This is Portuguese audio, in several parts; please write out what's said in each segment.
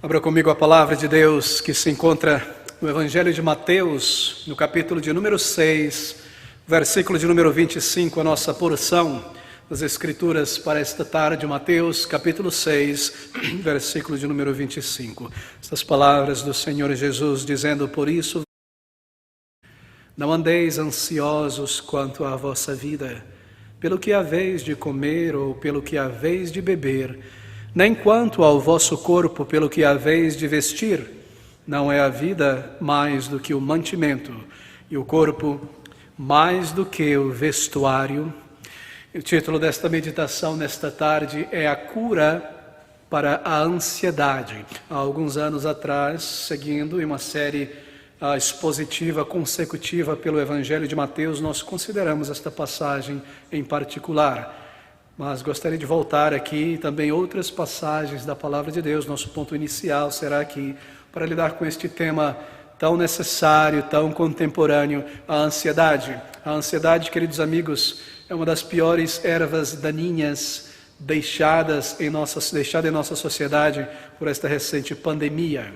Abra comigo a palavra de Deus que se encontra no Evangelho de Mateus, no capítulo de número 6, versículo de número 25, a nossa porção das Escrituras para esta tarde, Mateus, capítulo 6, versículo de número 25. Estas palavras do Senhor Jesus dizendo: por isso, não andeis ansiosos quanto à vossa vida, pelo que haveis de comer ou pelo que haveis de beber, nem quanto ao vosso corpo, pelo que haveis de vestir. Não é a vida mais do que o mantimento, e o corpo mais do que o vestuário. O título desta meditação nesta tarde é A Cura para a Ansiedade. Há alguns anos atrás, seguindo em uma série expositiva consecutiva pelo Evangelho de Mateus, nós consideramos esta passagem em particular. Mas gostaria de voltar aqui também outras passagens da Palavra de Deus. Nosso ponto inicial será aqui para lidar com este tema tão necessário, tão contemporâneo, a ansiedade. A ansiedade, queridos amigos, é uma das piores ervas daninhas deixada em nossa sociedade por esta recente pandemia.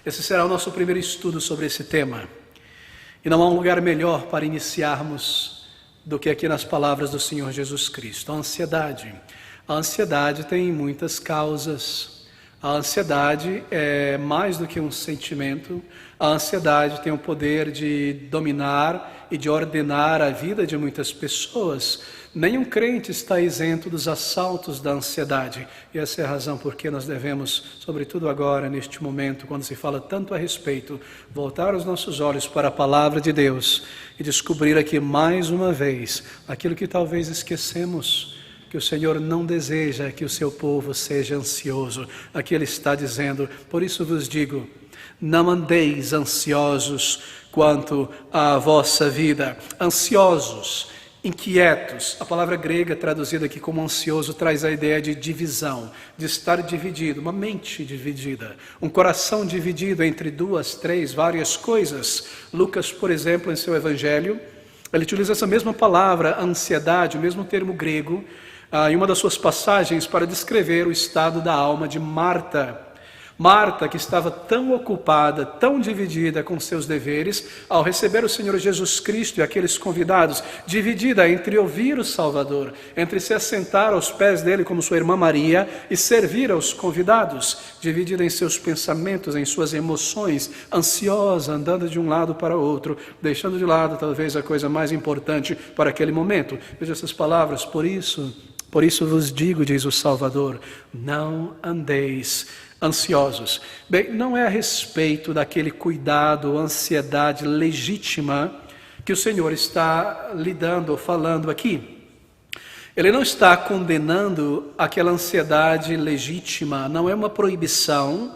Esse será o nosso primeiro estudo sobre esse tema. E não há um lugar melhor para iniciarmos do que aqui nas palavras do Senhor Jesus Cristo. A ansiedade. A ansiedade tem muitas causas. A ansiedade é mais do que um sentimento. A ansiedade tem o poder de dominar e de ordenar a vida de muitas pessoas. Nenhum crente está isento dos assaltos da ansiedade. E essa é a razão por que nós devemos, sobretudo agora, neste momento, quando se fala tanto a respeito, voltar os nossos olhos para a Palavra de Deus e descobrir aqui mais uma vez aquilo que talvez esquecemos, que o Senhor não deseja que o seu povo seja ansioso. Aqui Ele está dizendo: por isso vos digo, não andeis ansiosos quanto à vossa vida. Ansiosos, inquietos. A palavra grega traduzida aqui como ansioso traz a ideia de divisão, de estar dividido, uma mente dividida, um coração dividido entre duas, três, várias coisas. Lucas, por exemplo, em seu evangelho, ele utiliza essa mesma palavra, ansiedade, o mesmo termo grego, em uma das suas passagens para descrever o estado da alma de Marta. Marta, que estava tão ocupada, tão dividida com seus deveres, ao receber o Senhor Jesus Cristo e aqueles convidados, dividida entre ouvir o Salvador, entre se assentar aos pés dele como sua irmã Maria e servir aos convidados, dividida em seus pensamentos, em suas emoções, ansiosa, andando de um lado para o outro, deixando de lado talvez a coisa mais importante para aquele momento. Veja essas palavras: por isso vos digo, diz o Salvador, não andeis ansiosos. Bem, não é a respeito daquele cuidado, ansiedade legítima que o Senhor está lidando ou falando aqui. Ele não está condenando aquela ansiedade legítima, não é uma proibição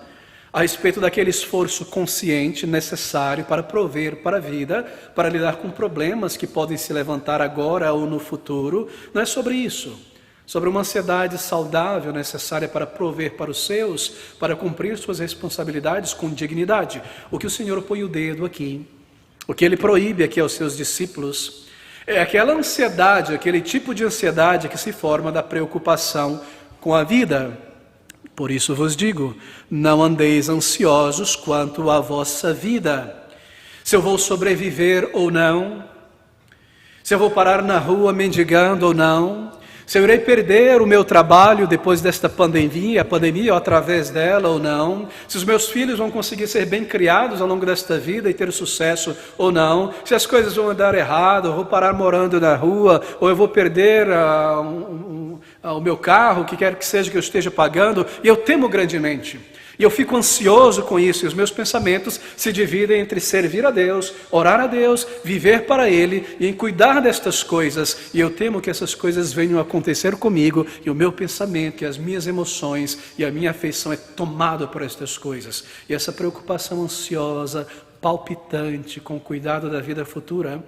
a respeito daquele esforço consciente necessário para prover para a vida, para lidar com problemas que podem se levantar agora ou no futuro. Não é sobre isso. Sobre uma ansiedade saudável necessária para prover para os seus, para cumprir suas responsabilidades com dignidade. O que o Senhor põe o dedo aqui, o que Ele proíbe aqui aos seus discípulos, é aquela ansiedade, aquele tipo de ansiedade que se forma da preocupação com a vida. Por isso vos digo, não andeis ansiosos quanto à vossa vida. Se eu vou sobreviver ou não, se eu vou parar na rua mendigando ou não, se eu irei perder o meu trabalho depois desta pandemia ou através dela ou não, se os meus filhos vão conseguir ser bem criados ao longo desta vida e ter sucesso ou não, se as coisas vão andar errado, eu vou parar morando na rua, ou eu vou perder o meu carro, o que quer que seja que eu esteja pagando, e eu temo grandemente. E eu fico ansioso com isso, e os meus pensamentos se dividem entre servir a Deus, orar a Deus, viver para Ele e em cuidar destas coisas. E eu temo que essas coisas venham a acontecer comigo, e o meu pensamento, e as minhas emoções e a minha afeição é tomado por estas coisas. E essa preocupação ansiosa, palpitante, com o cuidado da vida futura,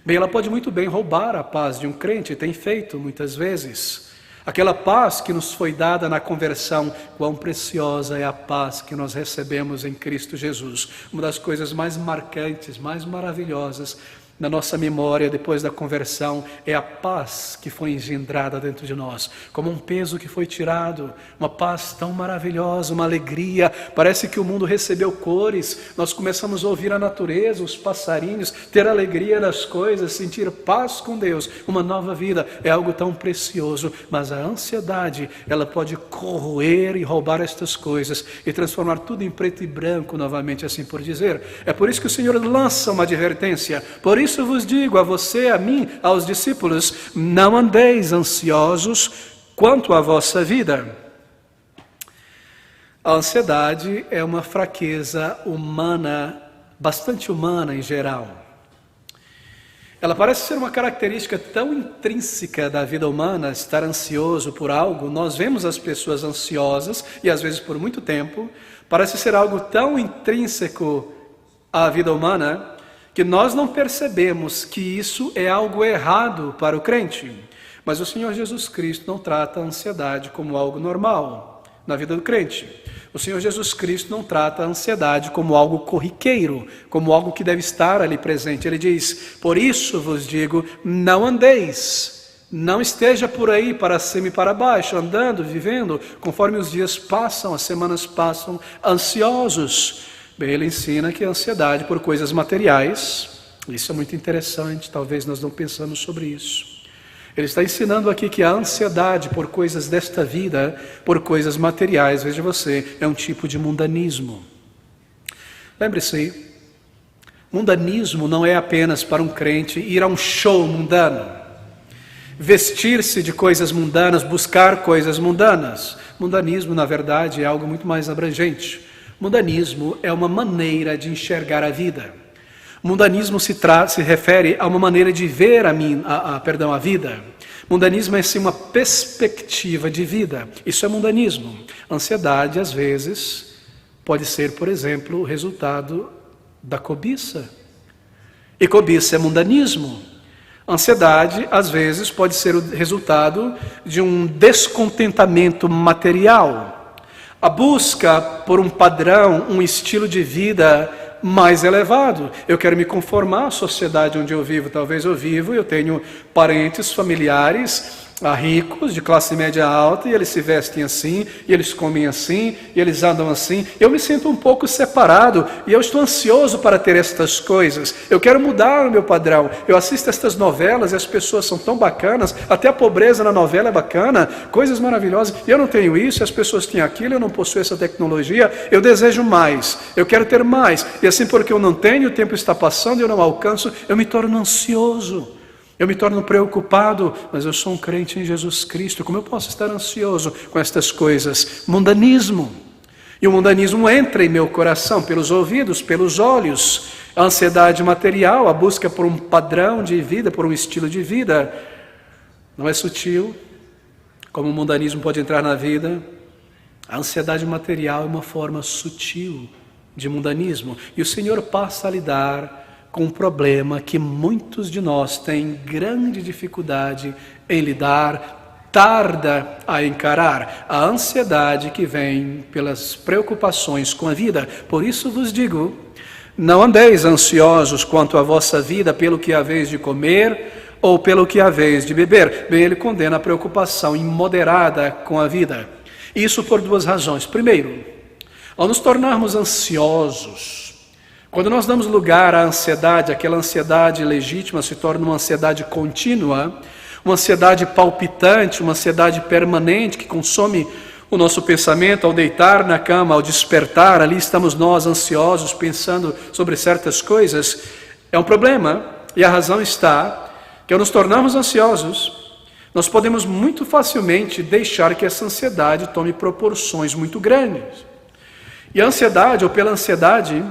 bem, ela pode muito bem roubar a paz de um crente, e tem feito muitas vezes. Aquela paz que nos foi dada na conversão, quão preciosa é a paz que nós recebemos em Cristo Jesus. Uma das coisas mais marcantes, mais maravilhosas na nossa memória depois da conversão é a paz que foi engendrada dentro de nós, como um peso que foi tirado, uma paz tão maravilhosa, uma alegria, parece que o mundo recebeu cores, nós começamos a ouvir a natureza, os passarinhos, ter alegria das coisas, sentir paz com Deus, uma nova vida, é algo tão precioso, mas a ansiedade, ela pode corroer e roubar estas coisas e transformar tudo em preto e branco novamente, assim por dizer. É por isso que o Senhor lança uma advertência, por isso vos digo a você, a mim, aos discípulos, não andeis ansiosos quanto à vossa vida. A ansiedade é uma fraqueza humana, bastante humana em geral. Ela parece ser uma característica tão intrínseca da vida humana, estar ansioso por algo. Nós vemos as pessoas ansiosas, e às vezes por muito tempo, parece ser algo tão intrínseco à vida humana, que nós não percebemos que isso é algo errado para o crente. Mas o Senhor Jesus Cristo não trata a ansiedade como algo normal na vida do crente. O Senhor Jesus Cristo não trata a ansiedade como algo corriqueiro, como algo que deve estar ali presente. Ele diz, por isso vos digo, não andeis, não esteja por aí para cima e para baixo, andando, vivendo, conforme os dias passam, as semanas passam, ansiosos. Bem, ele ensina que a ansiedade por coisas materiais, isso é muito interessante, talvez nós não pensamos sobre isso. Ele está ensinando aqui que a ansiedade por coisas desta vida, por coisas materiais, veja você, é um tipo de mundanismo. Lembre-se, mundanismo não é apenas para um crente ir a um show mundano, vestir-se de coisas mundanas, buscar coisas mundanas. Mundanismo, na verdade, é algo muito mais abrangente. Mundanismo é uma maneira de enxergar a vida. Mundanismo se refere a uma maneira de ver a vida. Mundanismo é sim uma perspectiva de vida. Isso é mundanismo. Ansiedade, às vezes, pode ser, por exemplo, o resultado da cobiça. E cobiça é mundanismo. Ansiedade, às vezes, pode ser o resultado de um descontentamento material. A busca por um padrão, um estilo de vida mais elevado. Eu quero me conformar à sociedade onde eu vivo. Talvez eu tenho parentes, familiares ricos, de classe média alta, e eles se vestem assim, e eles comem assim, e eles andam assim. Eu me sinto um pouco separado, e eu estou ansioso para ter estas coisas. Eu quero mudar o meu padrão. Eu assisto estas novelas, e as pessoas são tão bacanas, até a pobreza na novela é bacana, coisas maravilhosas. E eu não tenho isso, e as pessoas têm aquilo, eu não possuo essa tecnologia, eu desejo mais, eu quero ter mais. E assim, porque eu não tenho, o tempo está passando, eu não alcanço, eu me torno ansioso. Eu me torno preocupado, mas eu sou um crente em Jesus Cristo. Como eu posso estar ansioso com estas coisas? Mundanismo. E o mundanismo entra em meu coração pelos ouvidos, pelos olhos. A ansiedade material, a busca por um padrão de vida, por um estilo de vida. Não é sutil como o mundanismo pode entrar na vida. A ansiedade material é uma forma sutil de mundanismo. E o Senhor passa a lidar com um problema que muitos de nós têm grande dificuldade em lidar, tarda a encarar, a ansiedade que vem pelas preocupações com a vida. Por isso vos digo, não andeis ansiosos quanto à vossa vida, pelo que haveis de comer ou pelo que haveis de beber. Bem, ele condena a preocupação imoderada com a vida. Isso por duas razões. Primeiro, ao nos tornarmos ansiosos, quando nós damos lugar à ansiedade, aquela ansiedade legítima se torna uma ansiedade contínua, uma ansiedade palpitante, uma ansiedade permanente que consome o nosso pensamento ao deitar na cama, ao despertar, ali estamos nós ansiosos, pensando sobre certas coisas. É um problema, e a razão está que ao nos tornarmos ansiosos, nós podemos muito facilmente deixar que essa ansiedade tome proporções muito grandes. E a ansiedade, ou pela ansiedade,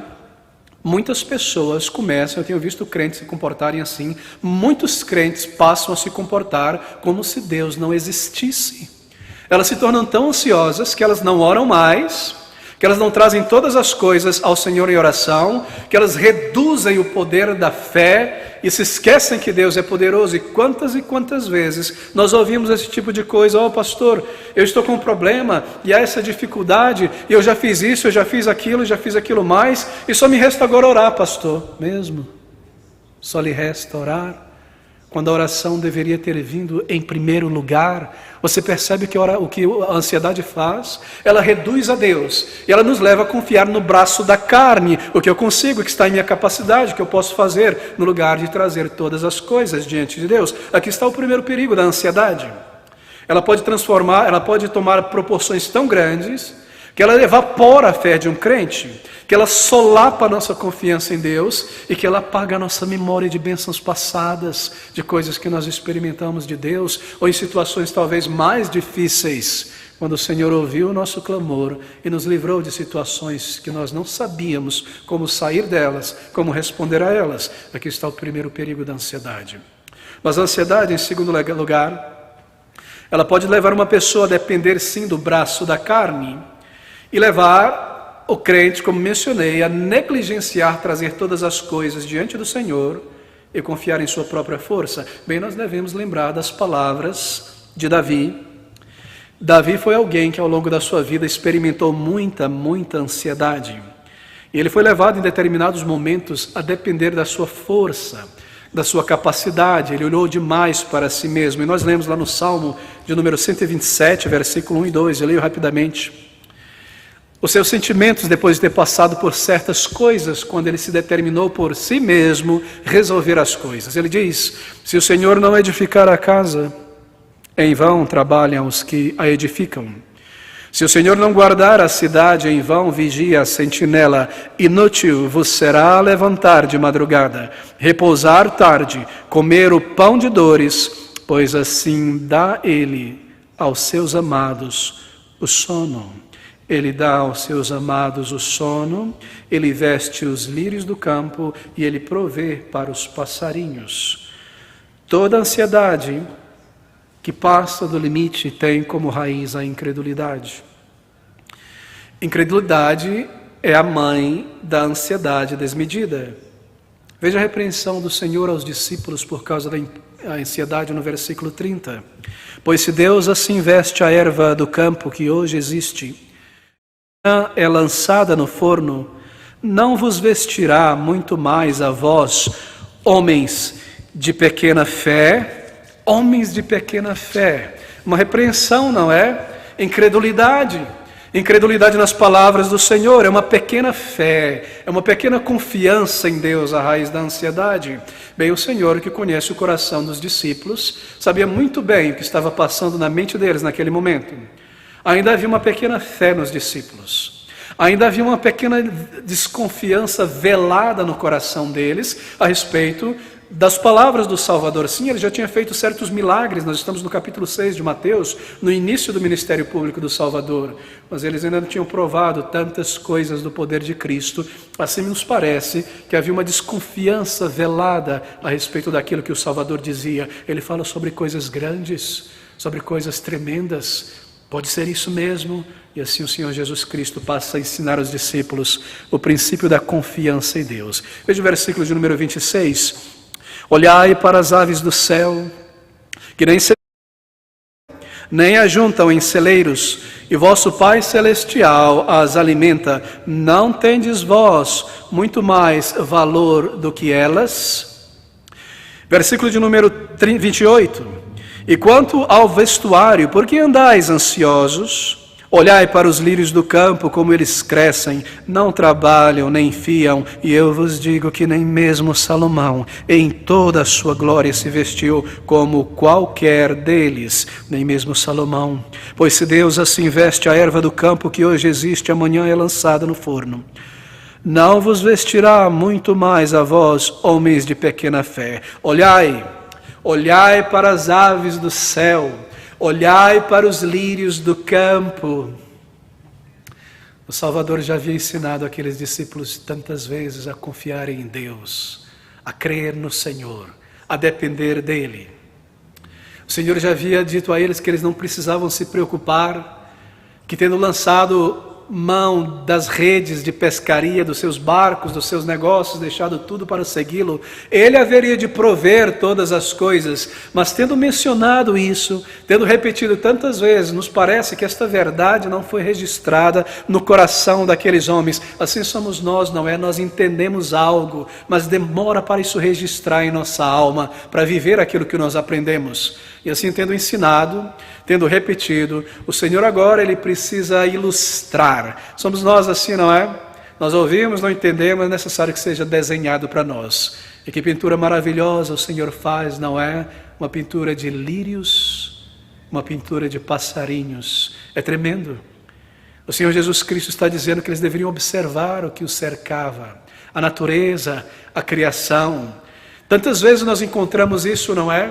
muitas pessoas começam, eu tenho visto crentes se comportarem assim, muitos crentes passam a se comportar como se Deus não existisse. Elas se tornam tão ansiosas que elas não oram mais, que elas não trazem todas as coisas ao Senhor em oração, que elas reduzem o poder da fé e se esquecem que Deus é poderoso. E quantas vezes nós ouvimos esse tipo de coisa: ó, pastor, eu estou com um problema e há essa dificuldade, e eu já fiz isso, eu já fiz aquilo mais, e só me resta agora orar, pastor. Mesmo? Só lhe resta orar, quando a oração deveria ter vindo em primeiro lugar. Você percebe que o que a ansiedade faz? Ela reduz a Deus e ela nos leva a confiar no braço da carne, o que eu consigo, o que está em minha capacidade, o que eu posso fazer, no lugar de trazer todas as coisas diante de Deus. Aqui está o primeiro perigo da ansiedade. Ela pode tomar proporções tão grandes que ela evapora a fé de um crente, que ela solapa a nossa confiança em Deus e que ela apaga a nossa memória de bênçãos passadas, de coisas que nós experimentamos de Deus, ou em situações talvez mais difíceis, quando o Senhor ouviu o nosso clamor e nos livrou de situações que nós não sabíamos como sair delas, como responder a elas. Aqui está o primeiro perigo da ansiedade. Mas a ansiedade, em segundo lugar, ela pode levar uma pessoa a depender sim do braço da carne, e levar o crente, como mencionei, a negligenciar trazer todas as coisas diante do Senhor e confiar em sua própria força. Bem, nós devemos lembrar das palavras de Davi. Davi foi alguém que ao longo da sua vida experimentou muita ansiedade. E ele foi levado em determinados momentos a depender da sua força, da sua capacidade. Ele olhou demais para si mesmo. E nós lemos lá no Salmo de número 127, versículo 1 e 2, eu leio rapidamente. Os seus sentimentos depois de ter passado por certas coisas, quando ele se determinou por si mesmo resolver as coisas. Ele diz: se o Senhor não edificar a casa, em vão trabalham os que a edificam. Se o Senhor não guardar a cidade, em vão vigia a sentinela. Inútil vos será levantar de madrugada, repousar tarde, comer o pão de dores, pois assim dá ele aos seus amados o sono. Ele dá aos seus amados o sono, ele veste os lírios do campo e ele provê para os passarinhos. Toda ansiedade que passa do limite tem como raiz a incredulidade. Incredulidade é a mãe da ansiedade desmedida. Veja a repreensão do Senhor aos discípulos por causa da ansiedade no versículo 30. Pois se Deus assim veste a erva do campo que hoje existe, é lançada no forno, não vos vestirá muito mais a vós, homens de pequena fé? Homens de pequena fé. Uma repreensão, não é? Incredulidade. Incredulidade nas palavras do Senhor. É uma pequena fé, é uma pequena confiança em Deus, a raiz da ansiedade. Bem, o Senhor, que conhece o coração dos discípulos, sabia muito bem o que estava passando na mente deles naquele momento. Ainda havia uma pequena fé nos discípulos. Ainda havia uma pequena desconfiança velada no coração deles a respeito das palavras do Salvador. Sim, ele já tinha feito certos milagres. Nós estamos no capítulo 6 de Mateus, no início do ministério público do Salvador. Mas eles ainda não tinham provado tantas coisas do poder de Cristo. Assim nos parece que havia uma desconfiança velada a respeito daquilo que o Salvador dizia. Ele fala sobre coisas grandes, sobre coisas tremendas. Pode ser isso mesmo? E assim o Senhor Jesus Cristo passa a ensinar aos discípulos o princípio da confiança em Deus. Veja o versículo de número 26. Olhai para as aves do céu, que nem ajuntam em celeiros, e vosso Pai Celestial as alimenta. Não tendes vós muito mais valor do que elas? Versículo de número 28. E quanto ao vestuário, por que andais ansiosos? Olhai para os lírios do campo, como eles crescem, não trabalham nem fiam, e eu vos digo que nem mesmo Salomão, em toda a sua glória, se vestiu como qualquer deles, nem mesmo Salomão. Pois se Deus assim veste a erva do campo que hoje existe, amanhã é lançada no forno, não vos vestirá muito mais a vós, homens de pequena fé. Olhai para as aves do céu, olhai para os lírios do campo. O Salvador já havia ensinado aqueles discípulos tantas vezes a confiarem em Deus, a crer no Senhor, a depender dEle. O Senhor já havia dito a eles que eles não precisavam se preocupar, que tendo lançado mão das redes de pescaria, dos seus barcos, dos seus negócios, deixado tudo para segui-lo, ele haveria de prover todas as coisas. Mas tendo mencionado isso, tendo repetido tantas vezes, nos parece que esta verdade não foi registrada no coração daqueles homens. Assim somos nós, não é? Nós entendemos algo, mas demora para isso registrar em nossa alma, para viver aquilo que nós aprendemos. E assim, tendo ensinado, tendo repetido, o Senhor agora, Ele precisa ilustrar. Somos nós assim, não é? Nós ouvimos, não entendemos, é necessário que seja desenhado para nós. E que pintura maravilhosa o Senhor faz, não é? Uma pintura de lírios, uma pintura de passarinhos. É tremendo. O Senhor Jesus Cristo está dizendo que eles deveriam observar o que os cercava, a natureza, a criação. Tantas vezes nós encontramos isso, não é?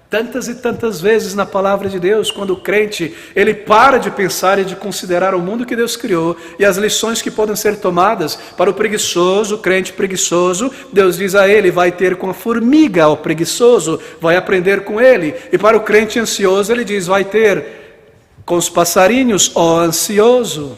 Tantas e tantas vezes na palavra de Deus, quando o crente, ele para de pensar e de considerar o mundo que Deus criou e as lições que podem ser tomadas para o preguiçoso, o crente preguiçoso, Deus diz a ele, vai ter com a formiga, o preguiçoso, vai aprender com ele. E para o crente ansioso, ele diz, vai ter com os passarinhos, ó ansioso.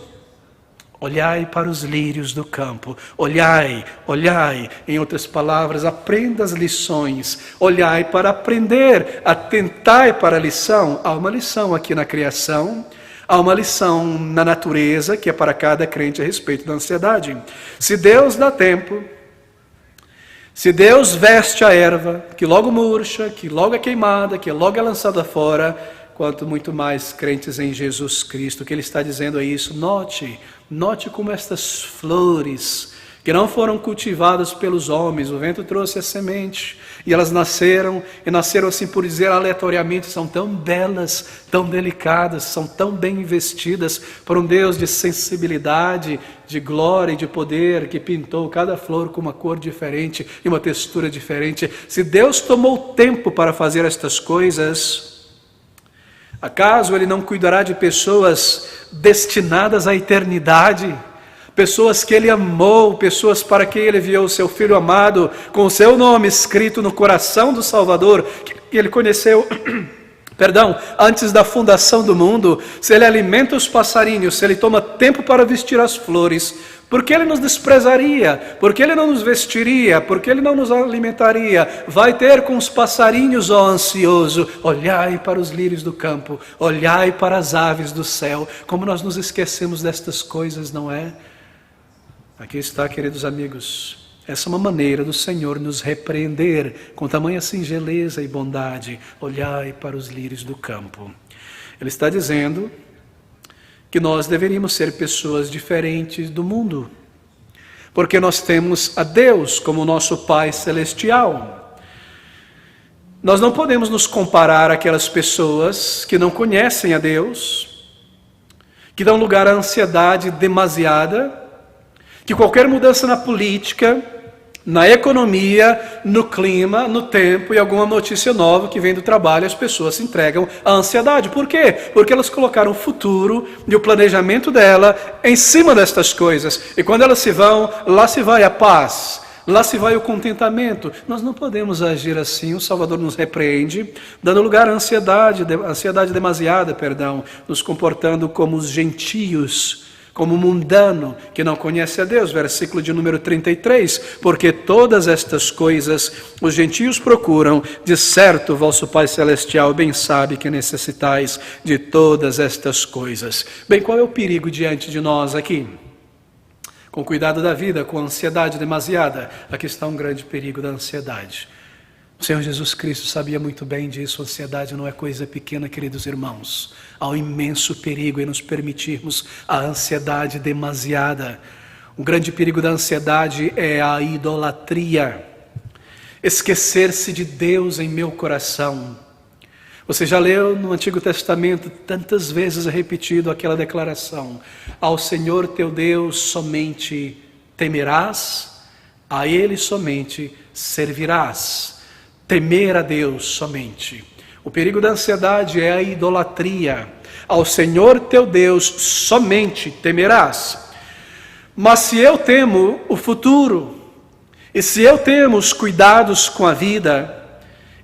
Olhai para os lírios do campo, olhai, olhai, em outras palavras, aprenda as lições, olhai para aprender, atentai para a lição. Há uma lição aqui na criação, há uma lição na natureza, que é para cada crente a respeito da ansiedade. Se Deus dá tempo, se Deus veste a erva, que logo murcha, que logo é queimada, que logo é lançada fora, quanto muito mais crentes em Jesus Cristo. O que Ele está dizendo é isso. Note como estas flores, que não foram cultivadas pelos homens, o vento trouxe a semente, e elas nasceram, e nasceram assim por dizer aleatoriamente, são tão belas, tão delicadas, são tão bem investidas por um Deus de sensibilidade, de glória e de poder, que pintou cada flor com uma cor diferente e uma textura diferente. Se Deus tomou tempo para fazer estas coisas, acaso Ele não cuidará de pessoas destinadas à eternidade? Pessoas que Ele amou, pessoas para quem Ele enviou o seu Filho amado, com o seu nome escrito no coração do Salvador, que Ele conheceu, antes da fundação do mundo. Se Ele alimenta os passarinhos, se Ele toma tempo para vestir as flores, por que Ele nos desprezaria? Por que Ele não nos vestiria? Por que Ele não nos alimentaria? Vai ter com os passarinhos, ó ansioso. Olhai para os lírios do campo, olhai para as aves do céu. Como nós nos esquecemos destas coisas, não é? Aqui está, queridos amigos. Essa é uma maneira do Senhor nos repreender com tamanha singeleza e bondade. Olhai para os lírios do campo. Ele está dizendo que nós deveríamos ser pessoas diferentes do mundo, porque nós temos a Deus como nosso Pai Celestial. Nós não podemos nos comparar àquelas pessoas que não conhecem a Deus, que dão lugar à ansiedade demasiada, que qualquer mudança na política, na economia, no clima, no tempo e alguma notícia nova que vem do trabalho, as pessoas se entregam à ansiedade. Por quê? Porque elas colocaram o futuro e o planejamento dela em cima destas coisas. E quando elas se vão, lá se vai a paz, lá se vai o contentamento. Nós não podemos agir assim. O Salvador nos repreende, dando lugar à ansiedade demasiada, nos comportando como os gentios, como mundano que não conhece a Deus. Versículo de número 33, porque todas estas coisas os gentios procuram, de certo vosso Pai Celestial bem sabe que necessitais de todas estas coisas. Bem, qual é o perigo diante de nós aqui? Com cuidado da vida, com ansiedade demasiada, aqui está um grande perigo da ansiedade. O Senhor Jesus Cristo sabia muito bem disso. A ansiedade não é coisa pequena, queridos irmãos. Há um imenso perigo em nos permitirmos a ansiedade demasiada. Um grande perigo da ansiedade é a idolatria. Esquecer-se de Deus em meu coração. Você já leu no Antigo Testamento, tantas vezes é repetido aquela declaração: ao Senhor teu Deus somente temerás, a Ele somente servirás. Temer a Deus somente. O perigo da ansiedade é a idolatria. Ao Senhor teu Deus somente temerás. Mas se eu temo o futuro, e se eu temo os cuidados com a vida,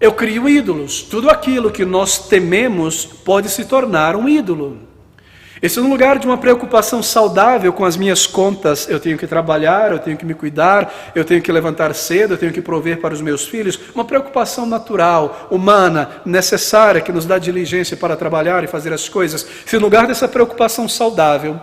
eu crio ídolos. Tudo aquilo que nós tememos pode se tornar um ídolo. E se no lugar de uma preocupação saudável com as minhas contas, eu tenho que trabalhar, eu tenho que me cuidar, eu tenho que levantar cedo, eu tenho que prover para os meus filhos, uma preocupação natural, humana, necessária, que nos dá diligência para trabalhar e fazer as coisas, se no lugar dessa preocupação saudável,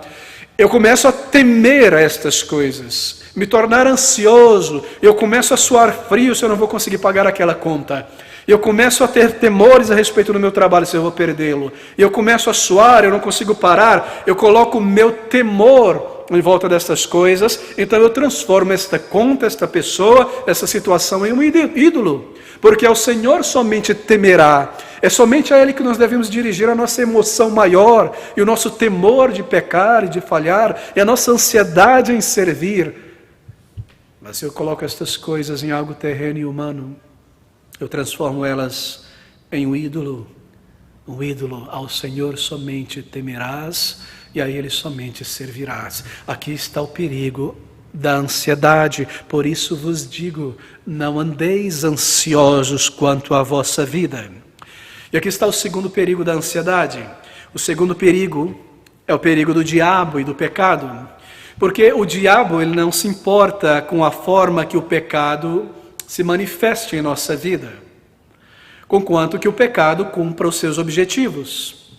eu começo a temer estas coisas, me tornar ansioso, eu começo a suar frio se eu não vou conseguir pagar aquela conta. Eu começo a ter temores a respeito do meu trabalho, se eu vou perdê-lo. Eu começo a suar, eu não consigo parar. Eu coloco o meu temor em volta destas coisas. Então eu transformo esta conta, esta pessoa, essa situação em um ídolo. Porque ao Senhor somente temerá. É somente a Ele que nós devemos dirigir a nossa emoção maior. E o nosso temor de pecar e de falhar. E a nossa ansiedade em servir. Mas se eu coloco estas coisas em algo terreno e humano, eu transformo elas em um ídolo. Ao Senhor somente temerás e a Ele somente servirás. Aqui está o perigo da ansiedade. Por isso vos digo, não andeis ansiosos quanto à vossa vida. E aqui está o segundo perigo da ansiedade. O segundo perigo é o perigo do diabo e do pecado. Porque o diabo, ele não se importa com a forma que o pecado se manifeste em nossa vida, conquanto que o pecado cumpra os seus objetivos.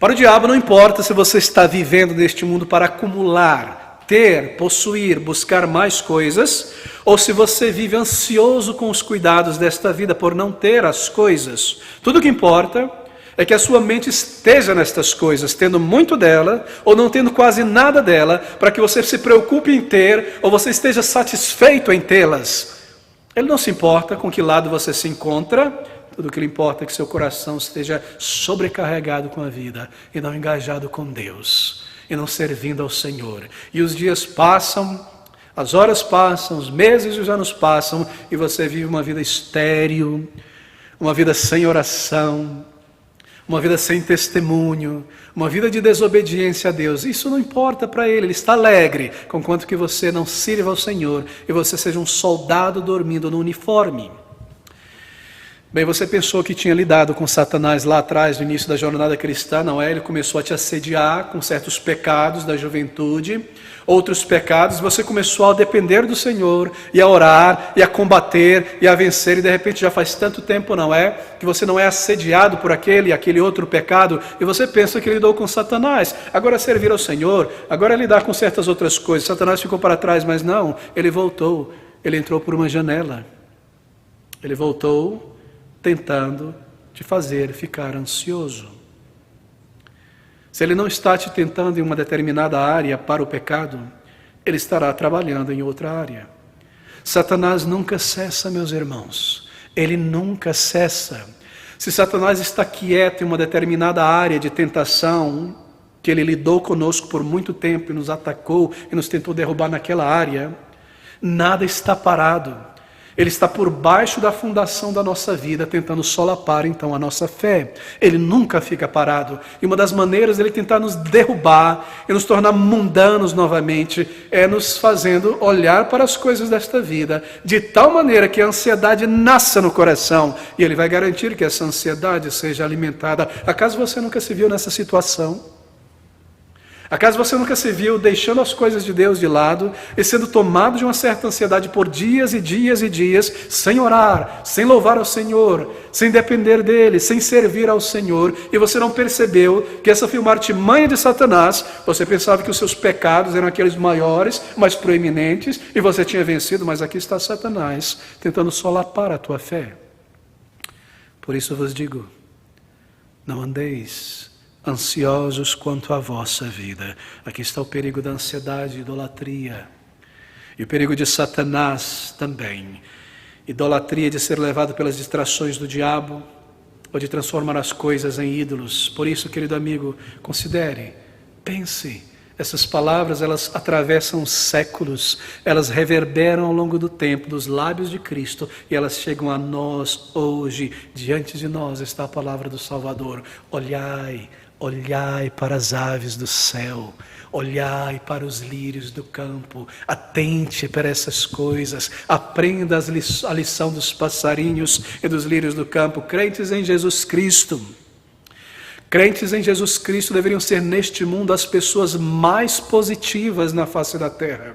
Para o diabo não importa se você está vivendo neste mundo para acumular, ter, possuir, buscar mais coisas, ou se você vive ansioso com os cuidados desta vida por não ter as coisas. Tudo o que importa é que a sua mente esteja nestas coisas, tendo muito dela, ou não tendo quase nada dela, para que você se preocupe em ter, ou você esteja satisfeito em tê-las. Ele não se importa com que lado você se encontra, tudo o que lhe importa é que seu coração esteja sobrecarregado com a vida e não engajado com Deus, e não servindo ao Senhor. E os dias passam, as horas passam, os meses e os anos passam, e você vive uma vida estéril, uma vida sem oração, uma vida sem testemunho, uma vida de desobediência a Deus. Isso não importa para ele está alegre, conquanto que você não sirva ao Senhor e você seja um soldado dormindo no uniforme. Bem, você pensou que tinha lidado com Satanás lá atrás, no início da jornada cristã, não é? Ele começou a te assediar com certos pecados da juventude, outros pecados, você começou a depender do Senhor, e a orar, e a combater, e a vencer, e de repente já faz tanto tempo, não é? Que você não é assediado por aquele outro pecado, e você pensa que lidou com Satanás. Agora servir ao Senhor, agora lidar com certas outras coisas. Satanás ficou para trás, mas não, ele voltou, ele entrou por uma janela. Ele voltou tentando te fazer ficar ansioso. Se ele não está te tentando em uma determinada área para o pecado, ele estará trabalhando em outra área. Satanás nunca cessa, meus irmãos. Ele nunca cessa. Se Satanás está quieto em uma determinada área de tentação, que ele lidou conosco por muito tempo e nos atacou e nos tentou derrubar naquela área, nada está parado. Ele está por baixo da fundação da nossa vida, tentando solapar então a nossa fé. Ele nunca fica parado. E uma das maneiras dele tentar nos derrubar e nos tornar mundanos novamente é nos fazendo olhar para as coisas desta vida de tal maneira que a ansiedade nasça no coração. E ele vai garantir que essa ansiedade seja alimentada. Acaso você nunca se viu nessa situação? Acaso você nunca se viu deixando as coisas de Deus de lado e sendo tomado de uma certa ansiedade por dias e dias e dias, sem orar, sem louvar ao Senhor, sem depender dEle, sem servir ao Senhor, e você não percebeu que essa foi uma artimanha de Satanás? Você pensava que os seus pecados eram aqueles maiores, mais proeminentes, e você tinha vencido, mas aqui está Satanás tentando solapar a tua fé. Por isso vos digo, não andeis ansiosos quanto à vossa vida. Aqui está o perigo da ansiedade e idolatria. E o perigo de Satanás também. Idolatria de ser levado pelas distrações do diabo, ou de transformar as coisas em ídolos. Por isso, querido amigo, considere, pense. Essas palavras, elas atravessam séculos, elas reverberam ao longo do tempo, dos lábios de Cristo, e elas chegam a nós hoje. Diante de nós está a palavra do Salvador. Olhai, olhai para as aves do céu, olhai para os lírios do campo, atente para essas coisas, aprenda a lição dos passarinhos e dos lírios do campo, crentes em Jesus Cristo. Crentes em Jesus Cristo deveriam ser neste mundo as pessoas mais positivas na face da terra.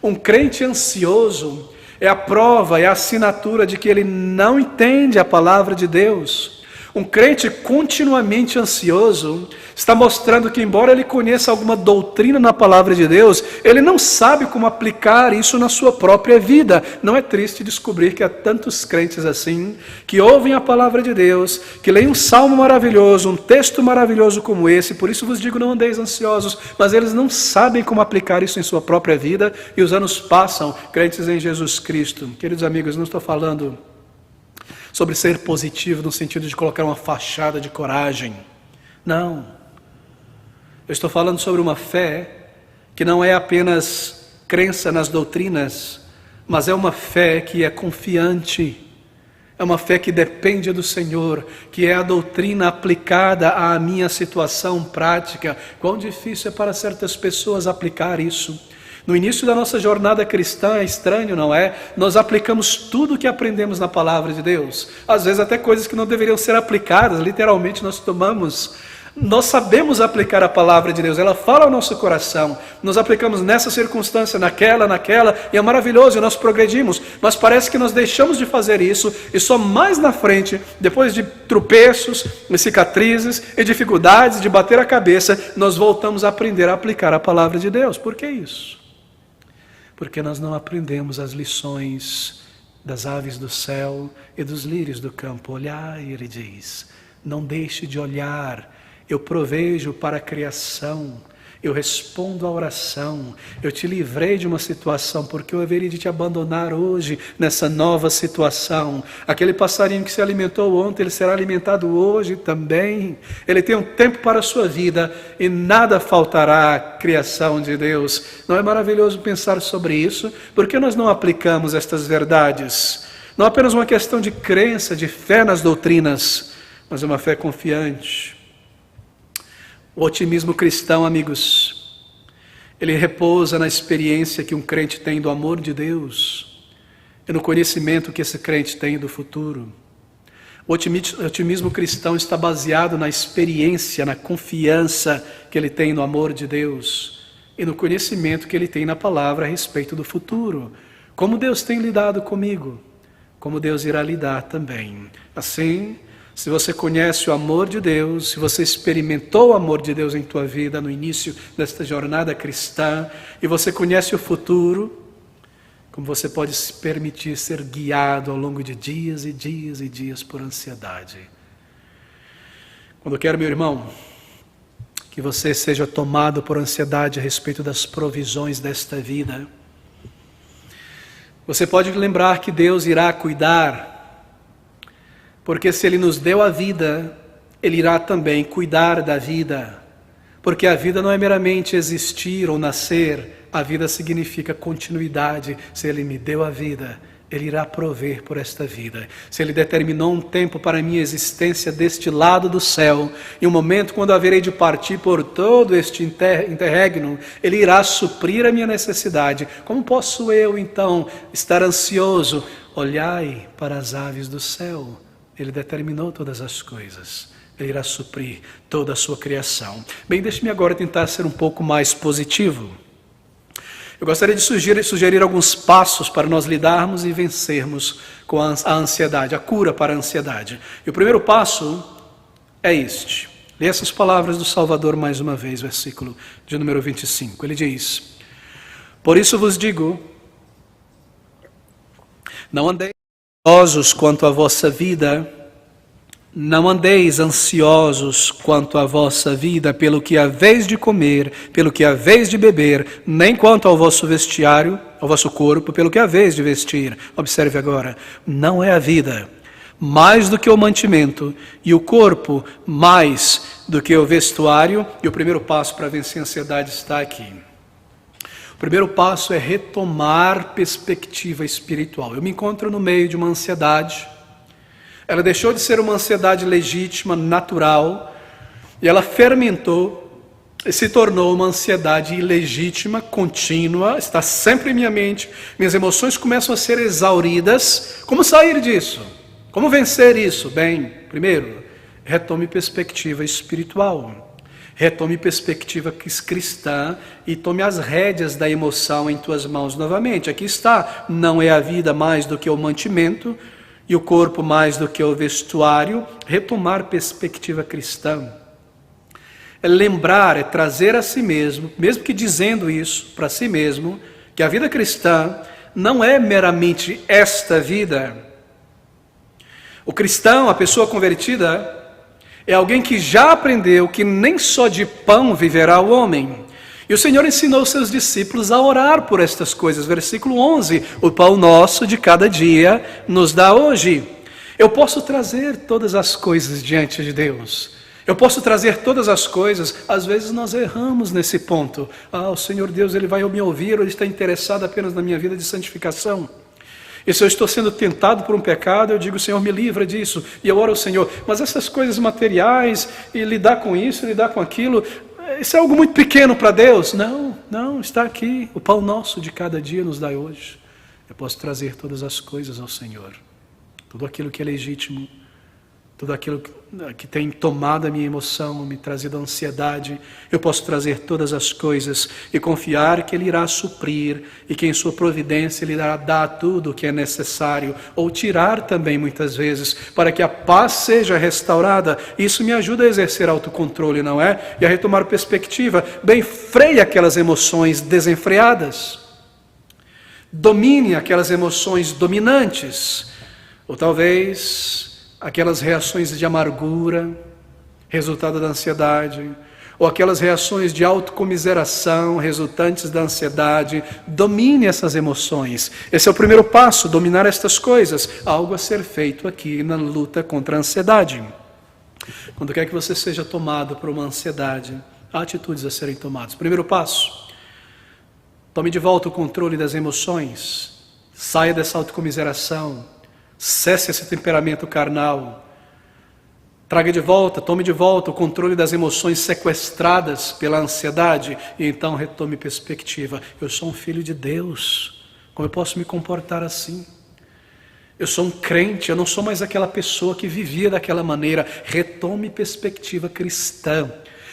Um crente ansioso é a prova, é a assinatura de que ele não entende a palavra de Deus. Um crente continuamente ansioso está mostrando que, embora ele conheça alguma doutrina na palavra de Deus, ele não sabe como aplicar isso na sua própria vida. Não é triste descobrir que há tantos crentes assim, que ouvem a palavra de Deus, que leem um salmo maravilhoso, um texto maravilhoso como esse, por isso vos digo, não andeis ansiosos, mas eles não sabem como aplicar isso em sua própria vida, e os anos passam, crentes em Jesus Cristo. Queridos amigos, não estou falando sobre ser positivo no sentido de colocar uma fachada de coragem. Não. Eu estou falando sobre uma fé que não é apenas crença nas doutrinas, mas é uma fé que é confiante. É uma fé que depende do Senhor, que é a doutrina aplicada à minha situação prática. Quão difícil é para certas pessoas aplicar isso. No início da nossa jornada cristã, é estranho, não é? Nós aplicamos tudo o que aprendemos na palavra de Deus. Às vezes até coisas que não deveriam ser aplicadas, literalmente nós sabemos aplicar a palavra de Deus, ela fala ao nosso coração. Nós aplicamos nessa circunstância, naquela, e é maravilhoso, e nós progredimos. Mas parece que nós deixamos de fazer isso, e só mais na frente, depois de tropeços, e cicatrizes, e dificuldades, de bater a cabeça, nós voltamos a aprender a aplicar a palavra de Deus. Por que isso? Porque nós não aprendemos as lições das aves do céu e dos lírios do campo. Olhai, ele diz, não deixe de olhar, eu provejo para a criação, eu respondo à oração, eu te livrei de uma situação, porque eu haveria de te abandonar hoje nessa nova situação. Aquele passarinho que se alimentou ontem, ele será alimentado hoje também. Ele tem um tempo para a sua vida e nada faltará à criação de Deus. Não é maravilhoso pensar sobre isso? Por que nós não aplicamos estas verdades? Não é apenas uma questão de crença, de fé nas doutrinas, mas uma fé confiante. O otimismo cristão, amigos, ele repousa na experiência que um crente tem do amor de Deus e no conhecimento que esse crente tem do futuro. O otimismo cristão está baseado na experiência, na confiança que ele tem no amor de Deus e no conhecimento que ele tem na palavra a respeito do futuro. Como Deus tem lidado comigo, como Deus irá lidar também. Assim, se você conhece o amor de Deus, se você experimentou o amor de Deus em tua vida no início desta jornada cristã, e você conhece o futuro, como você pode se permitir ser guiado ao longo de dias e dias e dias por ansiedade. Quando eu quero, meu irmão, que você seja tomado por ansiedade a respeito das provisões desta vida, você pode lembrar que Deus irá cuidar. Porque se Ele nos deu a vida, Ele irá também cuidar da vida. Porque a vida não é meramente existir ou nascer, a vida significa continuidade. Se Ele me deu a vida, Ele irá prover por esta vida. Se Ele determinou um tempo para a minha existência deste lado do céu, e um momento quando haverei de partir por todo este interregno, Ele irá suprir a minha necessidade. Como posso eu, então, estar ansioso? Olhai para as aves do céu. Ele determinou todas as coisas. Ele irá suprir toda a sua criação. Bem, deixe-me agora tentar ser um pouco mais positivo. Eu gostaria de sugerir alguns passos para nós lidarmos e vencermos com a ansiedade, a cura para a ansiedade. E o primeiro passo é este. Lê essas palavras do Salvador mais uma vez, versículo de número 25. Ele diz, por isso vos digo, não andeis ansiosos quanto à vossa vida, não andeis ansiosos quanto à vossa vida, pelo que haveis de comer, pelo que haveis de beber, nem quanto ao vosso vestiário, ao vosso corpo, pelo que haveis de vestir. Observe agora, não é a vida mais do que o mantimento, e o corpo mais do que o vestuário. E o primeiro passo para vencer a ansiedade está aqui. O primeiro passo é retomar perspectiva espiritual. Eu me encontro no meio de uma ansiedade. Ela deixou de ser uma ansiedade legítima, natural, e ela fermentou e se tornou uma ansiedade ilegítima, contínua, está sempre em minha mente. Minhas emoções começam a ser exauridas. Como sair disso? Como vencer isso? Bem, primeiro, retome perspectiva espiritual. Retome perspectiva cristã e tome as rédeas da emoção em tuas mãos novamente. Aqui está, não é a vida mais do que o mantimento e o corpo mais do que o vestuário. Retomar perspectiva cristã. É lembrar, é trazer a si mesmo, mesmo que dizendo isso para si mesmo, que a vida cristã não é meramente esta vida. O cristão, a pessoa convertida, é alguém que já aprendeu que nem só de pão viverá o homem. E o Senhor ensinou seus discípulos a orar por estas coisas. Versículo 11, o pão nosso de cada dia nos dá hoje. Eu posso trazer todas as coisas diante de Deus. Eu posso trazer todas as coisas. Às vezes nós erramos nesse ponto. O Senhor Deus, Ele vai me ouvir, ou Ele está interessado apenas na minha vida de santificação. E se eu estou sendo tentado por um pecado, eu digo, Senhor, me livra disso. E eu oro ao Senhor. Mas essas coisas materiais, e lidar com isso, lidar com aquilo, isso é algo muito pequeno para Deus. Não, está aqui. O pão nosso de cada dia nos dá hoje. Eu posso trazer todas as coisas ao Senhor. Tudo aquilo que é legítimo. Tudo aquilo que tem tomado a minha emoção, me trazido ansiedade, eu posso trazer todas as coisas e confiar que Ele irá suprir e que em sua providência Ele irá dar tudo o que é necessário, ou tirar também muitas vezes, para que a paz seja restaurada. Isso me ajuda a exercer autocontrole, não é? E a retomar perspectiva. Bem, freie aquelas emoções desenfreadas. Domine aquelas emoções dominantes. Ou talvez aquelas reações de amargura, resultado da ansiedade, ou aquelas reações de autocomiseração, resultantes da ansiedade. Domine essas emoções. Esse é o primeiro passo, dominar estas coisas. Algo a ser feito aqui na luta contra a ansiedade. Quando quer que você seja tomado por uma ansiedade, há atitudes a serem tomadas. Primeiro passo, tome de volta o controle das emoções. Saia dessa autocomiseração. Cesse esse temperamento carnal. Traga de volta, tome de volta o controle das emoções sequestradas pela ansiedade. E então retome perspectiva. Eu sou um filho de Deus. Como eu posso me comportar assim? Eu sou um crente, eu não sou mais aquela pessoa que vivia daquela maneira. Retome perspectiva cristã.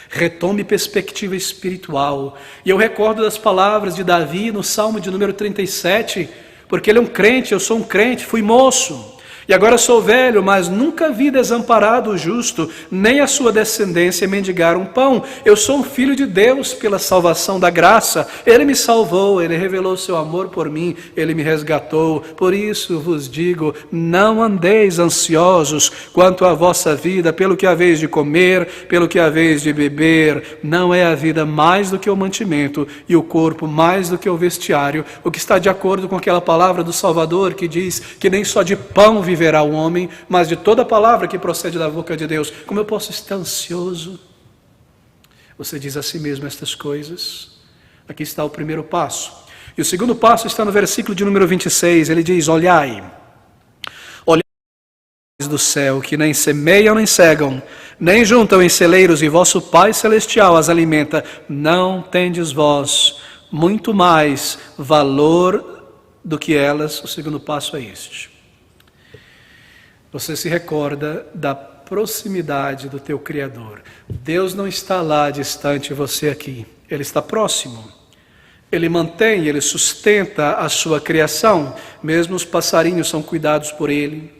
Retome perspectiva espiritual. E eu recordo das palavras de Davi no Salmo de número 37, porque ele é um crente, eu sou um crente, fui moço, e agora sou velho, mas nunca vi desamparado o justo, nem a sua descendência mendigar um pão. Eu sou um filho de Deus pela salvação da graça. Ele me salvou, Ele revelou seu amor por mim, Ele me resgatou. Por isso vos digo, não andeis ansiosos quanto à vossa vida, pelo que haveis de comer, pelo que haveis de beber. Não é a vida mais do que o mantimento, e o corpo mais do que o vestiário. O que está de acordo com aquela palavra do Salvador, que diz que nem só de pão viverá o homem, mas de toda palavra que procede da boca de Deus. Como eu posso estar ansioso? Você diz a si mesmo estas coisas. Aqui está o primeiro passo. E o segundo passo está no versículo de número 26. Ele diz, olhai do céu, que nem semeiam nem cegam, nem juntam em celeiros, e vosso Pai Celestial as alimenta. Não tendes vós muito mais valor do que elas? O segundo passo é este. Você se recorda da proximidade do teu Criador. Deus não está lá distante, você aqui. Ele está próximo. Ele mantém, Ele sustenta a sua criação. Mesmo os passarinhos são cuidados por Ele.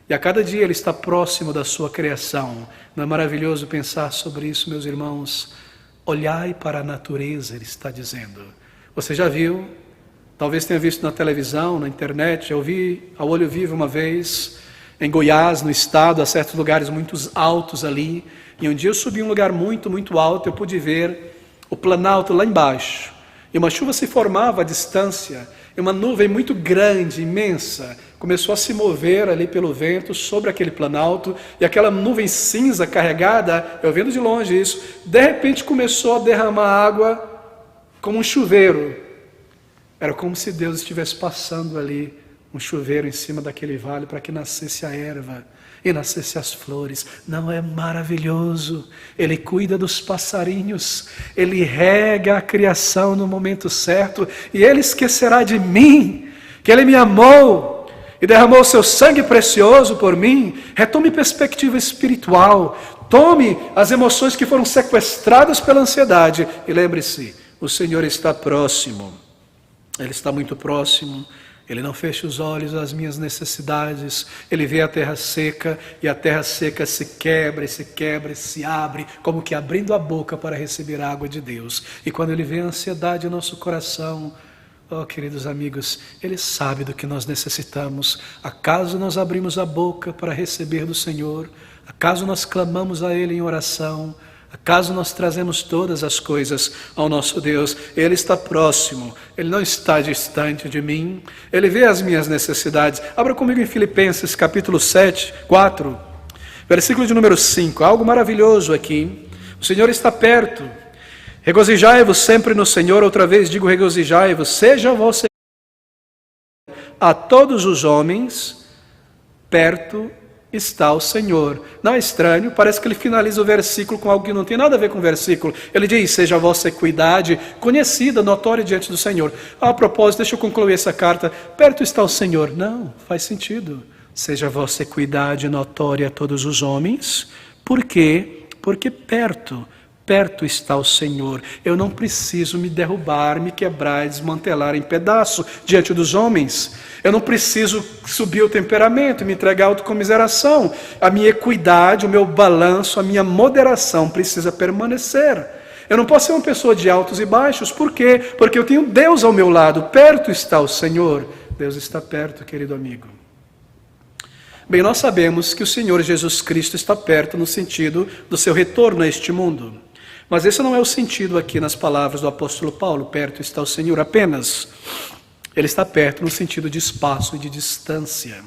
E a cada dia Ele está próximo da sua criação. Não é maravilhoso pensar sobre isso, meus irmãos? Olhai para a natureza, Ele está dizendo. Você já viu? Talvez tenha visto na televisão, na internet. Eu vi ao olho vivo uma vez em Goiás, no estado, há certos lugares muito altos ali. E um dia eu subi um lugar muito, muito alto, eu pude ver o planalto lá embaixo. E uma chuva se formava à distância, e uma nuvem muito grande, imensa, começou a se mover ali pelo vento sobre aquele planalto, e aquela nuvem cinza carregada, eu vendo de longe isso, de repente começou a derramar água como um chuveiro. Era como se Deus estivesse passando ali um chuveiro em cima daquele vale para que nascesse a erva e nascesse as flores. Não é maravilhoso? Ele cuida dos passarinhos, Ele rega a criação no momento certo, e Ele esquecerá de mim, que Ele me amou, e derramou seu sangue precioso por mim. Retome perspectiva espiritual. Tome as emoções que foram sequestradas pela ansiedade e lembre-se, o Senhor está próximo. Ele está muito próximo. Ele não fecha os olhos às minhas necessidades. Ele vê a terra seca e a terra seca se quebra, e se quebra, e se abre, como que abrindo a boca para receber a água de Deus. E quando Ele vê a ansiedade em nosso coração, oh, queridos amigos, Ele sabe do que nós necessitamos. Acaso nós abrimos a boca para receber do Senhor? Acaso nós clamamos a Ele em oração? Acaso nós trazemos todas as coisas ao nosso Deus? Ele está próximo, Ele não está distante de mim. Ele vê as minhas necessidades. Abra comigo em Filipenses capítulo 4, versículo de número 5. Algo maravilhoso aqui. O Senhor está perto. Regozijai-vos sempre no Senhor. Outra vez digo regozijai-vos. Seja você a todos os homens, perto está o Senhor. Não é estranho? Parece que ele finaliza o versículo com algo que não tem nada a ver com o versículo. Ele diz, seja a vossa equidade conhecida, notória diante do Senhor. A propósito, deixa eu concluir essa carta. Perto está o Senhor. Não, faz sentido. Seja a vossa equidade notória a todos os homens. Por quê? Porque perto está o Senhor. Eu não preciso me derrubar, me quebrar e desmantelar em pedaço diante dos homens. Eu não preciso subir o temperamento, me entregar à autocomiseração. A minha equidade, o meu balanço, a minha moderação precisa permanecer. Eu não posso ser uma pessoa de altos e baixos. Por quê? Porque eu tenho Deus ao meu lado. Perto está o Senhor. Deus está perto, querido amigo. Bem, nós sabemos que o Senhor Jesus Cristo está perto no sentido do seu retorno a este mundo. Mas esse não é o sentido aqui nas palavras do apóstolo Paulo. Perto está o Senhor apenas. Ele está perto no sentido de espaço e de distância.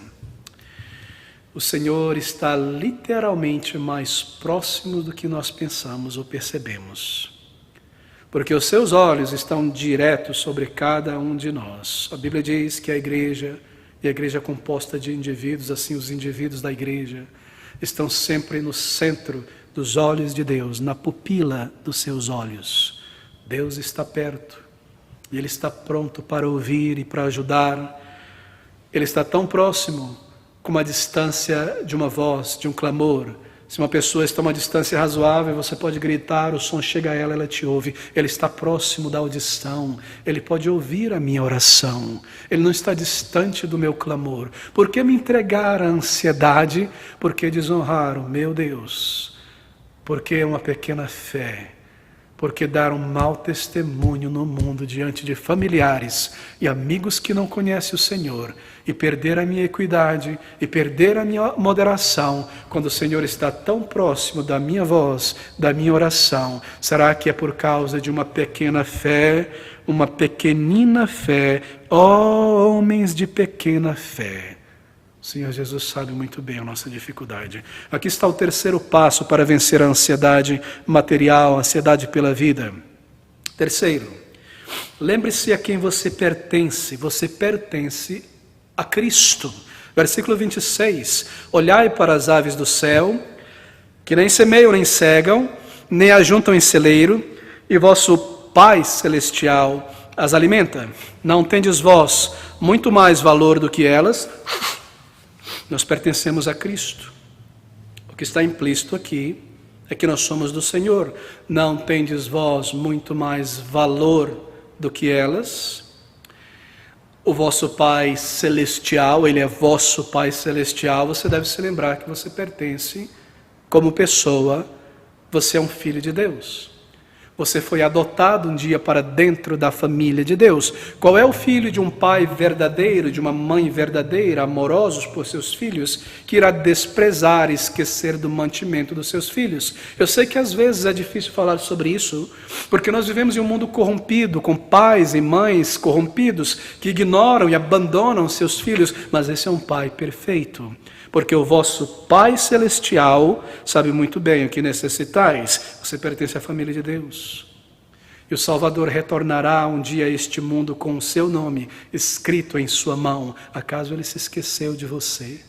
O Senhor está literalmente mais próximo do que nós pensamos ou percebemos. Porque os seus olhos estão diretos sobre cada um de nós. A Bíblia diz que a igreja, e a igreja é composta de indivíduos, assim os indivíduos da igreja, estão sempre no centro dos olhos de Deus, na pupila dos seus olhos. Deus está perto, e Ele está pronto para ouvir e para ajudar. Ele está tão próximo como a distância de uma voz, de um clamor. Se uma pessoa está a uma distância razoável, você pode gritar, o som chega a ela, ela te ouve. Ele está próximo da audição, Ele pode ouvir a minha oração. Ele não está distante do meu clamor. Por que me entregar à ansiedade? Por que desonrar o meu Deus? Porque uma pequena fé, porque dar um mau testemunho no mundo diante de familiares e amigos que não conhecem o Senhor, e perder a minha equidade, e perder a minha moderação, quando o Senhor está tão próximo da minha voz, da minha oração, será que é por causa de uma pequena fé, uma pequenina fé, ó homens de pequena fé? O Senhor Jesus sabe muito bem a nossa dificuldade. Aqui está o terceiro passo para vencer a ansiedade material, a ansiedade pela vida. Terceiro, lembre-se a quem você pertence. Você pertence a Cristo. Versículo 26. Olhai para as aves do céu, que nem semeiam nem cegam, nem ajuntam em celeiro, e vosso Pai Celestial as alimenta. Não tendes vós muito mais valor do que elas? Nós pertencemos a Cristo. O que está implícito aqui é que nós somos do Senhor. Não tendes vós muito mais valor do que elas? O vosso Pai Celestial, Ele é vosso Pai Celestial. Você deve se lembrar que você pertence como pessoa. Você é um filho de Deus. Você foi adotado um dia para dentro da família de Deus. Qual é o filho de um pai verdadeiro, de uma mãe verdadeira, amorosos por seus filhos, que irá desprezar e esquecer do mantimento dos seus filhos? Eu sei que às vezes é difícil falar sobre isso, porque nós vivemos em um mundo corrompido, com pais e mães corrompidos, que ignoram e abandonam seus filhos, mas esse é um pai perfeito. Porque o vosso Pai Celestial sabe muito bem o que necessitais. Você pertence à família de Deus. E o Salvador retornará um dia a este mundo com o seu nome escrito em sua mão. Acaso Ele se esqueceu de você?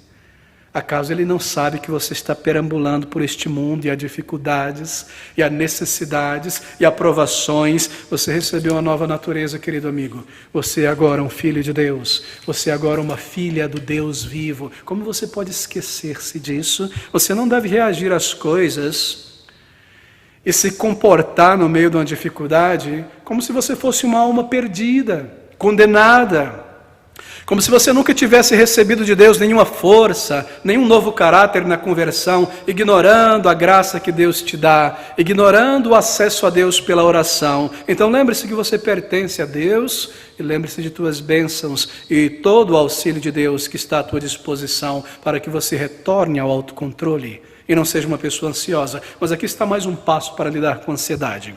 Acaso ele não sabe que você está perambulando por este mundo e há dificuldades, e há necessidades, e há provações? Você recebeu uma nova natureza, querido amigo. Você é agora um filho de Deus. Você é agora uma filha do Deus vivo. Como você pode esquecer-se disso? Você não deve reagir às coisas e se comportar no meio de uma dificuldade como se você fosse uma alma perdida, condenada. Como se você nunca tivesse recebido de Deus nenhuma força, nenhum novo caráter na conversão, ignorando a graça que Deus te dá, ignorando o acesso a Deus pela oração. Então lembre-se que você pertence a Deus e lembre-se de tuas bênçãos e todo o auxílio de Deus que está à tua disposição para que você retorne ao autocontrole e não seja uma pessoa ansiosa. Mas aqui está mais um passo para lidar com a ansiedade.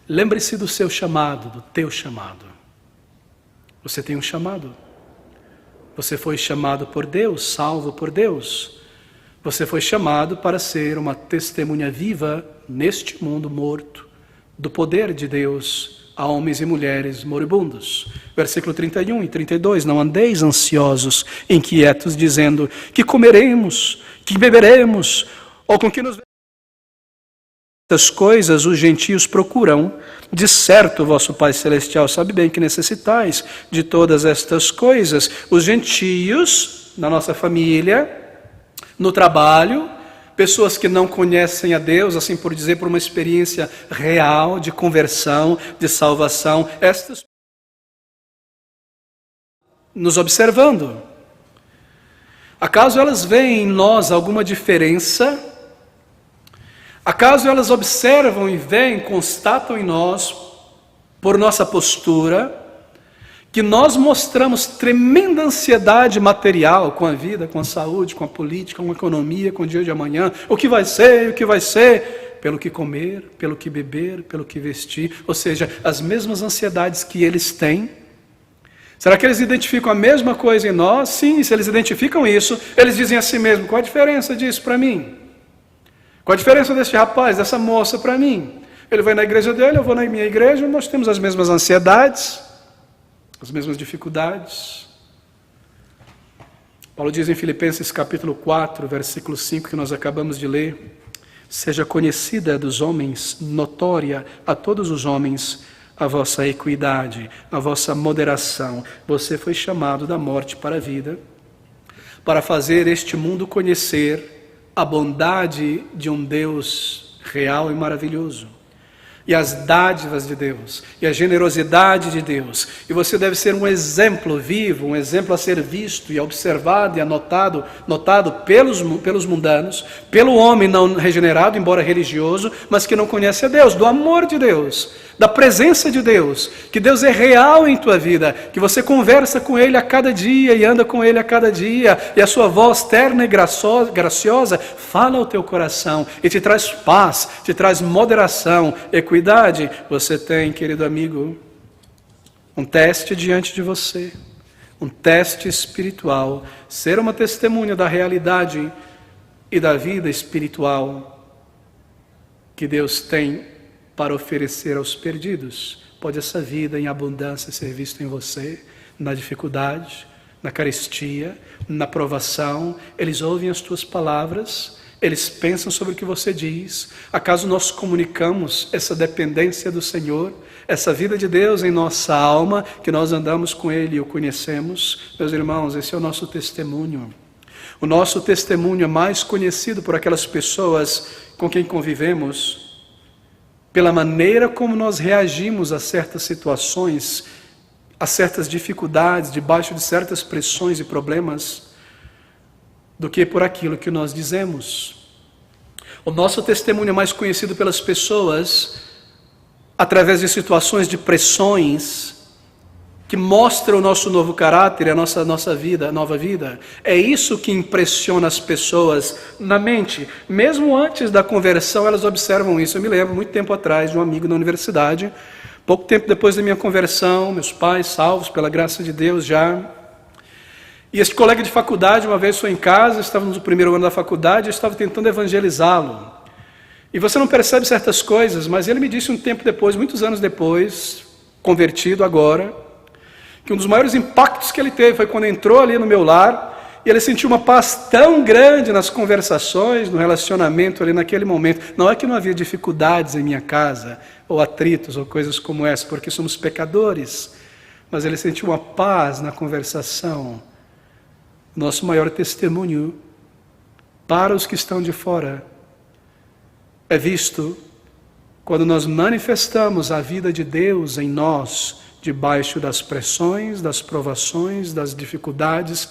Lembre-se do seu chamado, do teu chamado. Você tem um chamado. Você foi chamado por Deus, salvo por Deus. Você foi chamado para ser uma testemunha viva neste mundo morto, do poder de Deus a homens e mulheres moribundos. Versículo 31 e 32, não andeis ansiosos, inquietos, dizendo, que comeremos, que beberemos, ou com que nos... Estas coisas os gentios procuram, de certo vosso Pai Celestial sabe bem que necessitais de todas estas coisas. Os gentios, na nossa família, no trabalho, pessoas que não conhecem a Deus, assim por dizer, por uma experiência real de conversão, de salvação, estas nos observando. Acaso elas veem em nós alguma diferença? Acaso elas observam e veem, constatam em nós, por nossa postura, que nós mostramos tremenda ansiedade material com a vida, com a saúde, com a política, com a economia, com o dia de amanhã, o que vai ser, pelo que comer, pelo que beber, pelo que vestir, ou seja, as mesmas ansiedades que eles têm. Será que eles identificam a mesma coisa em nós? Sim, se eles identificam isso, eles dizem a si mesmos, qual a diferença disso para mim? Qual a diferença desse rapaz, dessa moça para mim? Ele vai na igreja dele, eu vou na minha igreja, nós temos as mesmas ansiedades, as mesmas dificuldades. Paulo diz em Filipenses capítulo 4, versículo 5, que nós acabamos de ler, seja conhecida dos homens, notória a todos os homens, a vossa equidade, a vossa moderação. Você foi chamado da morte para a vida, para fazer este mundo conhecer a bondade de um Deus real e maravilhoso, e as dádivas de Deus, e a generosidade de Deus. E você deve ser um exemplo vivo, um exemplo a ser visto e observado e notado pelos mundanos, pelo homem não regenerado, embora religioso, mas que não conhece a Deus, do amor de Deus, da presença de Deus, que Deus é real em tua vida, que você conversa com Ele a cada dia e anda com Ele a cada dia, e a sua voz terna e graciosa fala ao teu coração e te traz paz, te traz moderação, equidade. Você tem, querido amigo, um teste diante de você, um teste espiritual, ser uma testemunha da realidade e da vida espiritual que Deus tem para oferecer aos perdidos. Pode essa vida em abundância ser vista em você, na dificuldade, na carestia, na provação. Eles ouvem as tuas palavras, eles pensam sobre o que você diz. Acaso nós comunicamos essa dependência do Senhor, essa vida de Deus em nossa alma, que nós andamos com Ele e o conhecemos? Meus irmãos, esse é o nosso testemunho. O nosso testemunho é mais conhecido por aquelas pessoas com quem convivemos, pela maneira como nós reagimos a certas situações, a certas dificuldades, debaixo de certas pressões e problemas, do que por aquilo que nós dizemos. O nosso testemunho é mais conhecido pelas pessoas através de situações de pressões que mostram o nosso novo caráter, a nossa vida, a nova vida. É isso que impressiona as pessoas na mente. Mesmo antes da conversão, elas observam isso. Eu me lembro, muito tempo atrás, de um amigo na universidade, pouco tempo depois da minha conversão, meus pais salvos pela graça de Deus já. E este colega de faculdade, uma vez foi em casa, estávamos no primeiro ano da faculdade, eu estava tentando evangelizá-lo. E você não percebe certas coisas, mas ele me disse um tempo depois, muitos anos depois, convertido agora, que um dos maiores impactos que ele teve foi quando entrou ali no meu lar E ele sentiu uma paz tão grande nas conversações, no relacionamento ali naquele momento. Não é que não havia dificuldades em minha casa, ou atritos, ou coisas como essa, porque somos pecadores. Mas ele sentiu uma paz na conversação. Nosso maior testemunho para os que estão de fora é visto quando nós manifestamos a vida de Deus em nós, debaixo das pressões, das provações, das dificuldades,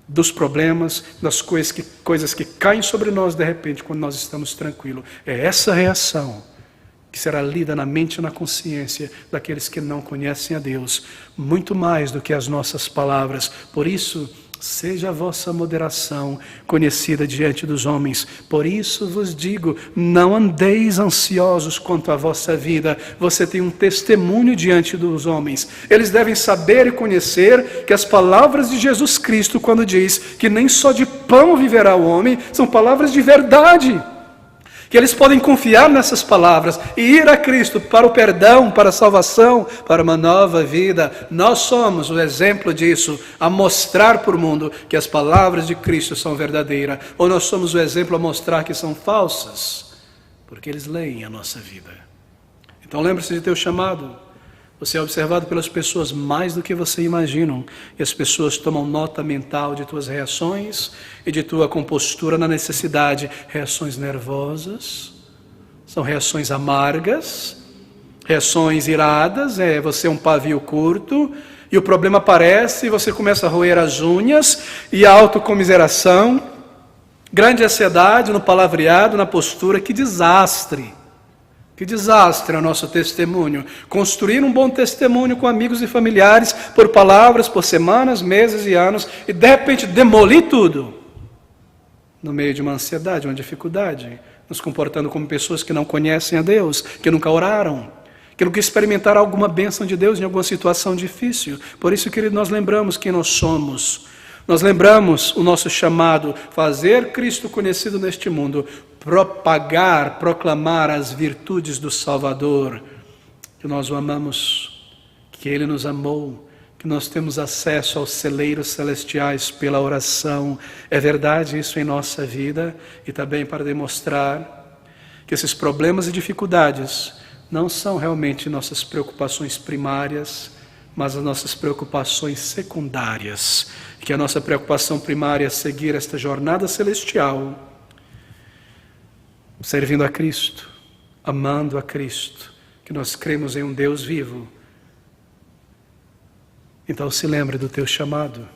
dos problemas, das coisas que caem sobre nós de repente quando nós estamos tranquilos. É essa reação que será lida na mente e na consciência daqueles que não conhecem a Deus, muito mais do que as nossas palavras. Por isso, seja a vossa moderação conhecida diante dos homens. Por isso vos digo, não andeis ansiosos quanto à vossa vida. Você tem um testemunho diante dos homens. Eles devem saber e conhecer que as palavras de Jesus Cristo, quando diz que nem só de pão viverá o homem, são palavras de verdade. Que eles podem confiar nessas palavras e ir a Cristo para o perdão, para a salvação, para uma nova vida. Nós somos o exemplo disso, a mostrar para o mundo que as palavras de Cristo são verdadeiras. Ou nós somos o exemplo a mostrar que são falsas, porque eles leem a nossa vida. Então lembre-se de teu chamado. Você é observado pelas pessoas mais do que você imagina. E as pessoas tomam nota mental de tuas reações e de tua compostura na necessidade. Reações nervosas, são reações amargas, reações iradas, você é um pavio curto, e o problema aparece e você começa a roer as unhas, e a autocomiseração, grande ansiedade no palavreado, na postura. Que desastre! Que desastre é o nosso testemunho. Construir um bom testemunho com amigos e familiares, por palavras, por semanas, meses e anos, e de repente demolir tudo, no meio de uma ansiedade, uma dificuldade, nos comportando como pessoas que não conhecem a Deus, que nunca oraram, que nunca experimentaram alguma bênção de Deus em alguma situação difícil. Por isso, querido, nós lembramos quem nós somos. Nós lembramos o nosso chamado, fazer Cristo conhecido neste mundo, propagar, proclamar as virtudes do Salvador, que nós o amamos, que Ele nos amou, que nós temos acesso aos celeiros celestiais pela oração. É verdade isso em nossa vida, e também para demonstrar que esses problemas e dificuldades não são realmente nossas preocupações primárias, mas as nossas preocupações secundárias, que a nossa preocupação primária é seguir esta jornada celestial, servindo a Cristo, amando a Cristo, que nós cremos em um Deus vivo. Então se lembre do teu chamado.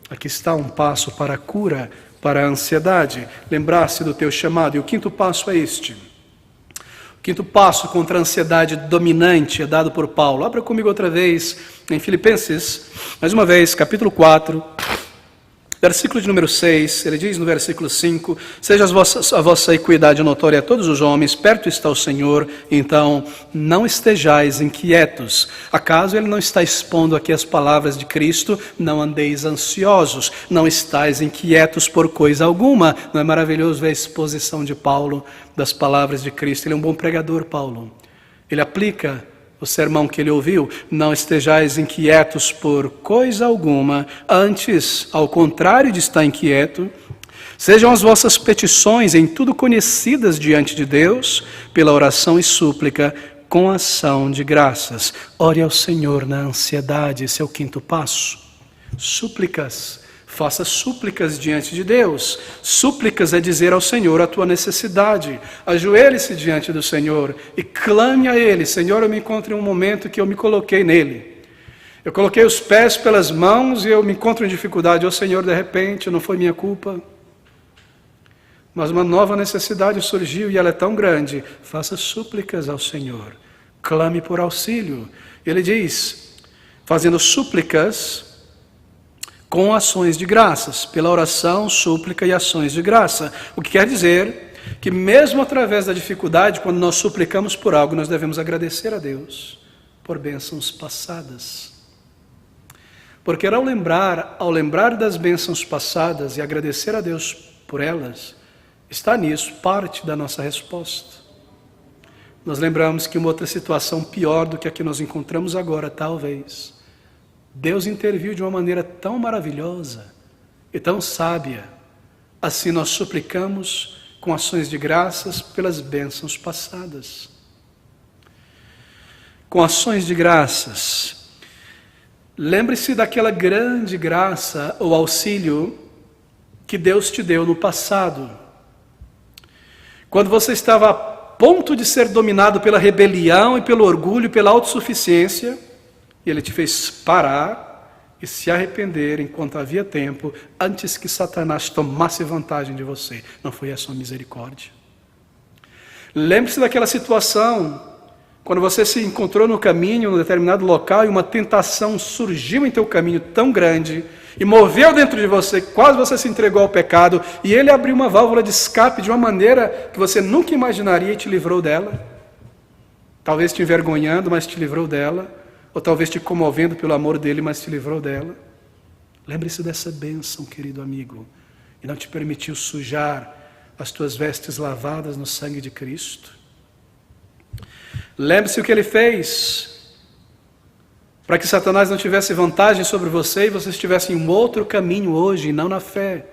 Aqui está um passo para a cura, para a ansiedade. Lembrar-se do teu chamado. E o quinto passo é este. O quinto passo contra a ansiedade dominante é dado por Paulo. Abra comigo outra vez em Filipenses, mais uma vez, capítulo 4. Versículo de número 6, ele diz no versículo 5, seja a vossa equidade notória a todos os homens, perto está o Senhor, então não estejais inquietos. Acaso ele não está expondo aqui as palavras de Cristo? Não andeis ansiosos, não estais inquietos por coisa alguma. Não é maravilhoso ver a exposição de Paulo das palavras de Cristo? Ele é um bom pregador, Paulo. Ele aplica o sermão que ele ouviu: não estejais inquietos por coisa alguma, antes, ao contrário de estar inquieto, sejam as vossas petições em tudo conhecidas diante de Deus, pela oração e súplica, com ação de graças. Ore ao Senhor na ansiedade, esse é o quinto passo. Súplicas. Faça súplicas diante de Deus. Súplicas é dizer ao Senhor a tua necessidade. Ajoelhe-se diante do Senhor e clame a Ele: Senhor, eu me encontro em um momento que eu me coloquei nele. Eu coloquei os pés pelas mãos e eu me encontro em dificuldade. Ó Senhor, de repente, não foi minha culpa, mas uma nova necessidade surgiu e ela é tão grande. Faça súplicas ao Senhor. Clame por auxílio. Ele diz, fazendo súplicas com ações de graças, pela oração, súplica e ações de graça. O que quer dizer que mesmo através da dificuldade, quando nós suplicamos por algo, nós devemos agradecer a Deus por bênçãos passadas. Porque ao lembrar das bênçãos passadas e agradecer a Deus por elas, está nisso parte da nossa resposta. Nós lembramos que uma outra situação pior do que a que nós encontramos agora, talvez, Deus interviu de uma maneira tão maravilhosa e tão sábia. Assim nós suplicamos com ações de graças pelas bênçãos passadas. Com ações de graças. Lembre-se daquela grande graça ou auxílio que Deus te deu no passado. Quando você estava a ponto de ser dominado pela rebelião e pelo orgulho, pela autossuficiência, e Ele te fez parar e se arrepender enquanto havia tempo, antes que Satanás tomasse vantagem de você. Não foi essa uma misericórdia? Lembre-se daquela situação, quando você se encontrou no caminho, num determinado local, e uma tentação surgiu em teu caminho tão grande, e moveu dentro de você, quase você se entregou ao pecado, e Ele abriu uma válvula de escape de uma maneira que você nunca imaginaria e te livrou dela. Talvez te envergonhando, mas te livrou dela. Ou talvez te comovendo pelo amor dele, mas te livrou dela. Lembre-se dessa bênção, querido amigo, e não te permitiu sujar as tuas vestes lavadas no sangue de Cristo. Lembre-se o que Ele fez para que Satanás não tivesse vantagem sobre você e você estivesse em um outro caminho hoje, e não na fé,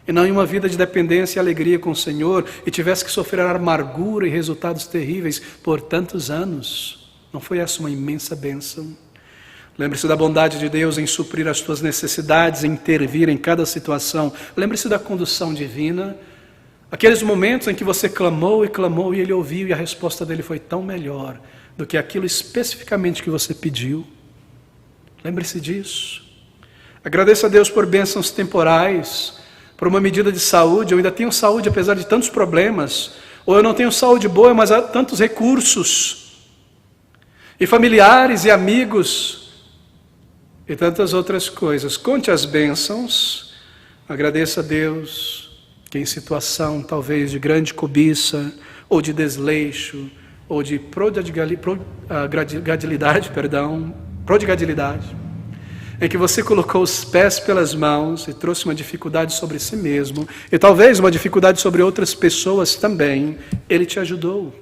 e não em uma vida de dependência e alegria com o Senhor, e tivesse que sofrer amargura e resultados terríveis por tantos anos. Não foi essa uma imensa bênção? Lembre-se da bondade de Deus em suprir as tuas necessidades, em intervir em cada situação. Lembre-se da condução divina. Aqueles momentos em que você clamou e Ele ouviu, e a resposta dele foi tão melhor do que aquilo especificamente que você pediu. Lembre-se disso. Agradeça a Deus por bênçãos temporais, por uma medida de saúde. Eu ainda tenho saúde apesar de tantos problemas. Ou eu não tenho saúde boa, mas há tantos recursos. E familiares e amigos, e tantas outras coisas. Conte as bênçãos, agradeça a Deus, que em situação talvez de grande cobiça, ou de desleixo, ou de prodigalidade, em que você colocou os pés pelas mãos e trouxe uma dificuldade sobre si mesmo, e talvez uma dificuldade sobre outras pessoas também, Ele te ajudou,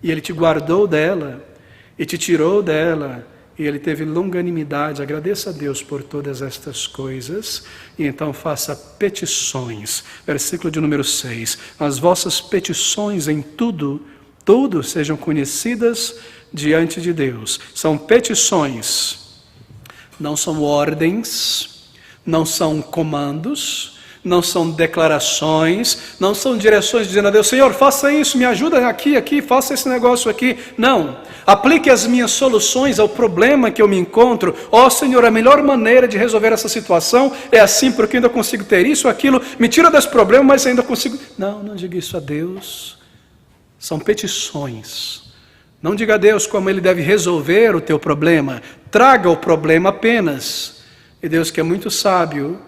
e Ele te guardou dela, e te tirou dela, e Ele teve longanimidade. Agradeça a Deus por todas estas coisas, e então faça petições. Versículo de número 6. As vossas petições em tudo sejam conhecidas diante de Deus. São petições, não são ordens, não são comandos, não são declarações, não são direções dizendo a Deus: Senhor, faça isso, me ajuda aqui, faça esse negócio aqui. Não, aplique as minhas soluções ao problema que eu me encontro. Ó Senhor, a melhor maneira de resolver essa situação é assim, porque eu ainda consigo ter isso, aquilo, me tira desse problema, mas ainda consigo... Não diga isso a Deus. São petições. Não diga a Deus como Ele deve resolver o teu problema. Traga o problema apenas. E Deus, que é muito sábio,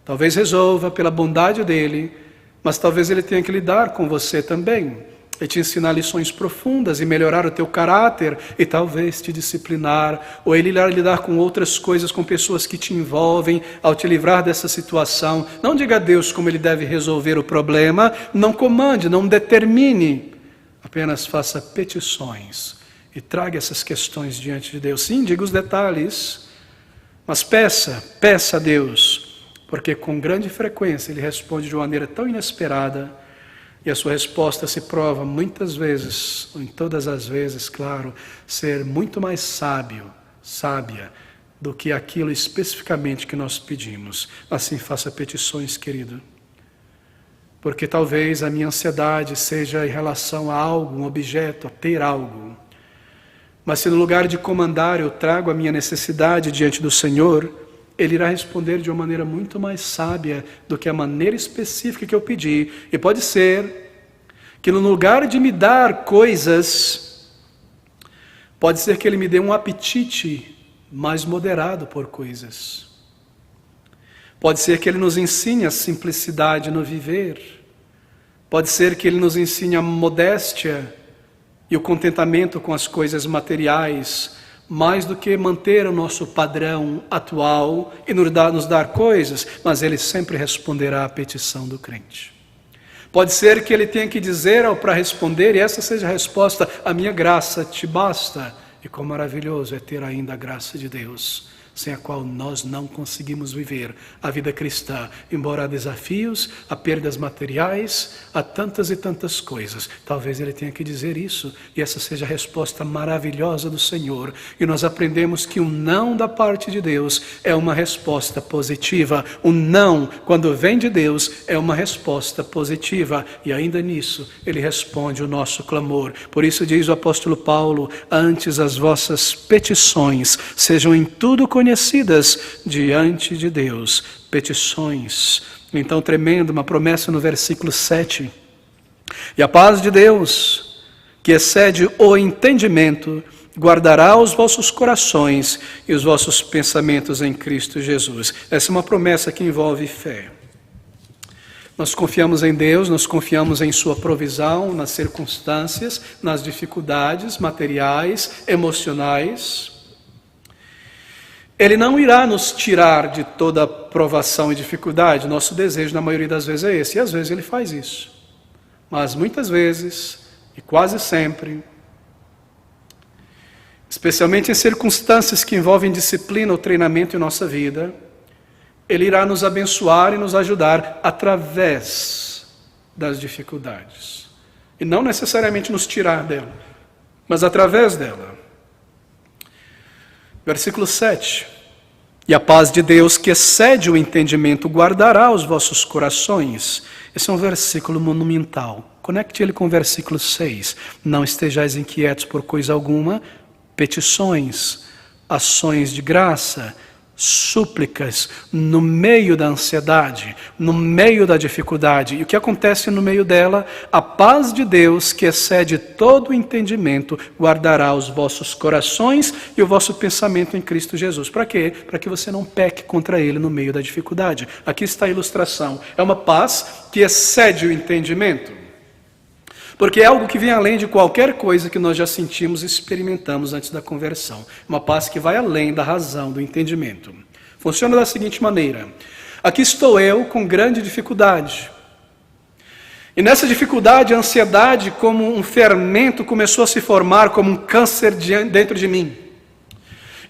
talvez resolva pela bondade dEle, mas talvez Ele tenha que lidar com você também, e te ensinar lições profundas, e melhorar o teu caráter, e talvez te disciplinar, ou Ele irá lidar com outras coisas, com pessoas que te envolvem, ao te livrar dessa situação. Não diga a Deus como Ele deve resolver o problema, não comande, não determine, apenas faça petições, e traga essas questões diante de Deus. Sim, diga os detalhes, mas peça a Deus, porque com grande frequência Ele responde de uma maneira tão inesperada, e a sua resposta se prova muitas vezes, ou em todas as vezes, claro, ser muito mais sábia, do que aquilo especificamente que nós pedimos. Assim faça petições, querido. Porque talvez a minha ansiedade seja em relação a algo, um objeto, a ter algo. Mas se no lugar de comandar eu trago a minha necessidade diante do Senhor, Ele irá responder de uma maneira muito mais sábia do que a maneira específica que eu pedi. E pode ser que no lugar de me dar coisas, pode ser que Ele me dê um apetite mais moderado por coisas. Pode ser que Ele nos ensine a simplicidade no viver. Pode ser que Ele nos ensine a modéstia e o contentamento com as coisas materiais, mais do que manter o nosso padrão atual e nos dar coisas, mas Ele sempre responderá à petição do crente. Pode ser que Ele tenha que dizer para responder, e essa seja a resposta: a minha graça te basta. E quão maravilhoso é ter ainda a graça de Deus sem a qual nós não conseguimos viver a vida cristã, embora há desafios, há perdas materiais, há tantas e tantas coisas. Talvez ele tenha que dizer isso, e essa seja a resposta maravilhosa do Senhor. E nós aprendemos que o não da parte de Deus é uma resposta positiva. O não, quando vem de Deus, é uma resposta positiva. E ainda nisso, ele responde o nosso clamor. Por isso diz o apóstolo Paulo: antes as vossas petições sejam em tudo conhecidas diante de Deus. Petições. Então, tremendo, uma promessa no versículo 7. E a paz de Deus, que excede o entendimento, guardará os vossos corações e os vossos pensamentos em Cristo Jesus. Essa é uma promessa que envolve fé. Nós confiamos em Deus, nós confiamos em sua provisão, nas circunstâncias, nas dificuldades materiais, emocionais. Ele não irá nos tirar de toda provação e dificuldade. Nosso desejo, na maioria das vezes, é esse. E às vezes ele faz isso. Mas muitas vezes, e quase sempre, especialmente em circunstâncias que envolvem disciplina ou treinamento em nossa vida, ele irá nos abençoar e nos ajudar através das dificuldades. E não necessariamente nos tirar dela, mas através dela. Versículo 7. E a paz de Deus, que excede o entendimento, guardará os vossos corações. Esse é um versículo monumental. Conecte ele com o versículo 6. Não estejais inquietos por coisa alguma, petições, ações de graça, súplicas, no meio da ansiedade, no meio da dificuldade. E o que acontece no meio dela? A paz de Deus, que excede todo o entendimento, guardará os vossos corações e o vosso pensamento em Cristo Jesus. Para quê? Para que você não peque contra ele no meio da dificuldade. Aqui está a ilustração. É uma paz que excede o entendimento. Porque é algo que vem além de qualquer coisa que nós já sentimos e experimentamos antes da conversão. Uma paz que vai além da razão, do entendimento. Funciona da seguinte maneira: aqui estou eu com grande dificuldade. E nessa dificuldade, a ansiedade, como um fermento, começou a se formar como um câncer dentro de mim.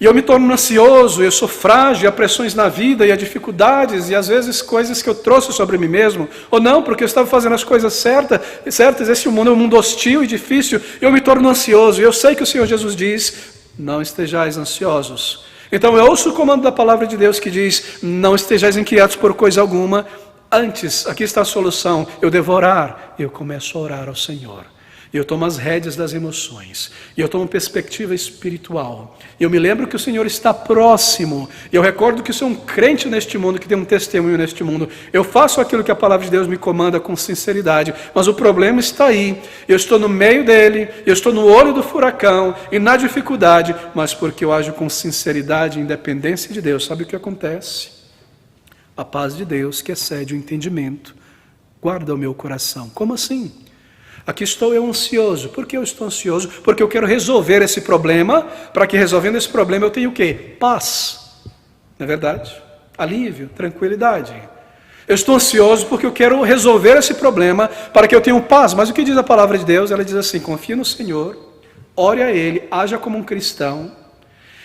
E eu me torno ansioso, eu sou frágil, há pressões na vida e há dificuldades e às vezes coisas que eu trouxe sobre mim mesmo, ou não, porque eu estava fazendo as coisas certas, esse mundo é um mundo hostil e difícil, eu me torno ansioso. E eu sei que o Senhor Jesus diz: não estejais ansiosos. Então eu ouço o comando da palavra de Deus que diz: não estejais inquietos por coisa alguma. Antes, aqui está a solução, eu devo orar. Eu começo a orar ao Senhor. Eu tomo as rédeas das emoções. E eu tomo perspectiva espiritual. Eu me lembro que o Senhor está próximo. E eu recordo que sou um crente neste mundo, que tem um testemunho neste mundo. Eu faço aquilo que a palavra de Deus me comanda com sinceridade. Mas o problema está aí. Eu estou no meio dele. Eu estou no olho do furacão. E na dificuldade. Mas porque eu ajo com sinceridade e independência de Deus. Sabe o que acontece? A paz de Deus, que excede o entendimento, guarda o meu coração. Como assim? Aqui estou eu ansioso. Por que eu estou ansioso? Porque eu quero resolver esse problema, para que resolvendo esse problema eu tenha o quê? Paz. Não é verdade? Alívio, tranquilidade. Eu estou ansioso porque eu quero resolver esse problema, para que eu tenha paz. Mas o que diz a palavra de Deus? Ela diz assim: confia no Senhor, ore a Ele, haja como um cristão,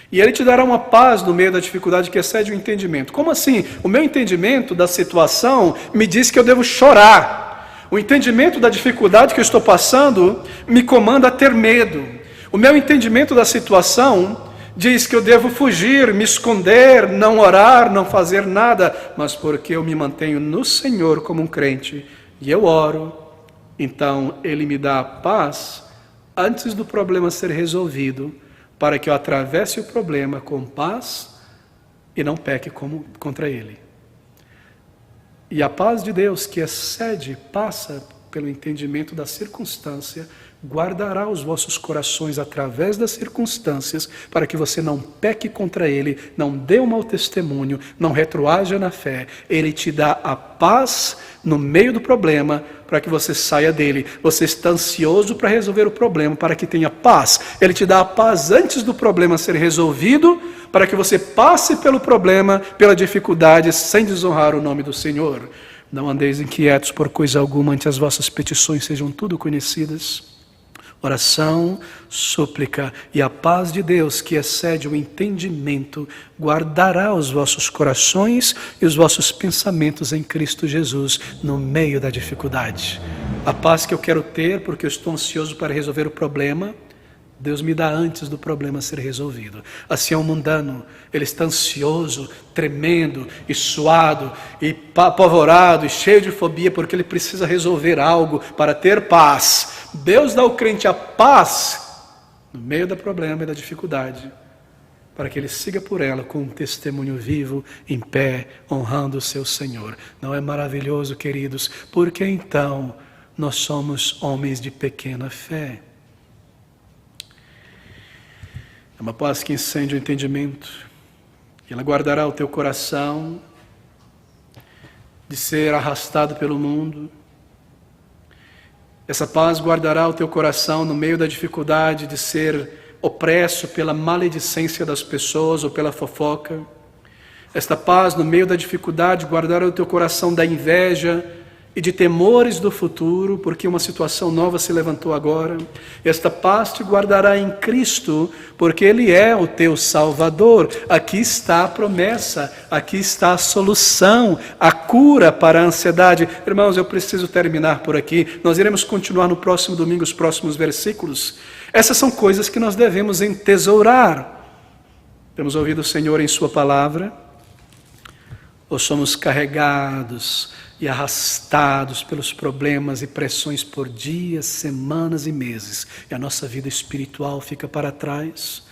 e Ele te dará uma paz no meio da dificuldade que excede o entendimento. Como assim? O meu entendimento da situação me diz que eu devo chorar. O entendimento da dificuldade que eu estou passando me comanda a ter medo. O meu entendimento da situação diz que eu devo fugir, me esconder, não orar, não fazer nada. Mas porque eu me mantenho no Senhor como um crente e eu oro, então Ele me dá a paz antes do problema ser resolvido, para que eu atravesse o problema com paz e não peque contra Ele. E a paz de Deus, que excede, passa pelo entendimento da circunstância, guardará os vossos corações através das circunstâncias, para que você não peque contra Ele, não dê um mau testemunho, não retroaja na fé. Ele te dá a paz no meio do problema, para que você saia dele. Você está ansioso para resolver o problema, para que tenha paz. Ele te dá a paz antes do problema ser resolvido, para que você passe pelo problema, pela dificuldade, sem desonrar o nome do Senhor. Não andeis inquietos por coisa alguma, antes as vossas petições sejam tudo conhecidas. oração, súplica, e a paz de Deus, que excede o entendimento, guardará os vossos corações e os vossos pensamentos em Cristo Jesus, no meio da dificuldade. A paz que eu quero ter, porque eu estou ansioso para resolver o problema, Deus me dá antes do problema ser resolvido. Assim é o mundano, ele está ansioso, tremendo, e suado, e apavorado, e cheio de fobia, porque ele precisa resolver algo para ter paz. Deus dá ao crente a paz no meio do problema e da dificuldade, para que ele siga por ela com um testemunho vivo, em pé, honrando o seu Senhor. Não é maravilhoso, queridos? Porque então nós somos homens de pequena fé. É uma paz que incende o entendimento. Ela guardará o teu coração de ser arrastado pelo mundo. Essa paz guardará o teu coração no meio da dificuldade de ser opresso pela maledicência das pessoas ou pela fofoca. Esta paz no meio da dificuldade guardará o teu coração da inveja e de temores do futuro, porque uma situação nova se levantou agora. Esta paz te guardará em Cristo, porque Ele é o teu Salvador. Aqui está a promessa, aqui está a solução, a cura para a ansiedade. Irmãos, eu preciso terminar por aqui. Nós iremos continuar no próximo domingo os próximos versículos. Essas são coisas que nós devemos entesourar. Temos ouvido o Senhor em Sua palavra, ou somos carregados e arrastados pelos problemas e pressões por dias, semanas e meses, e a nossa vida espiritual fica para trás.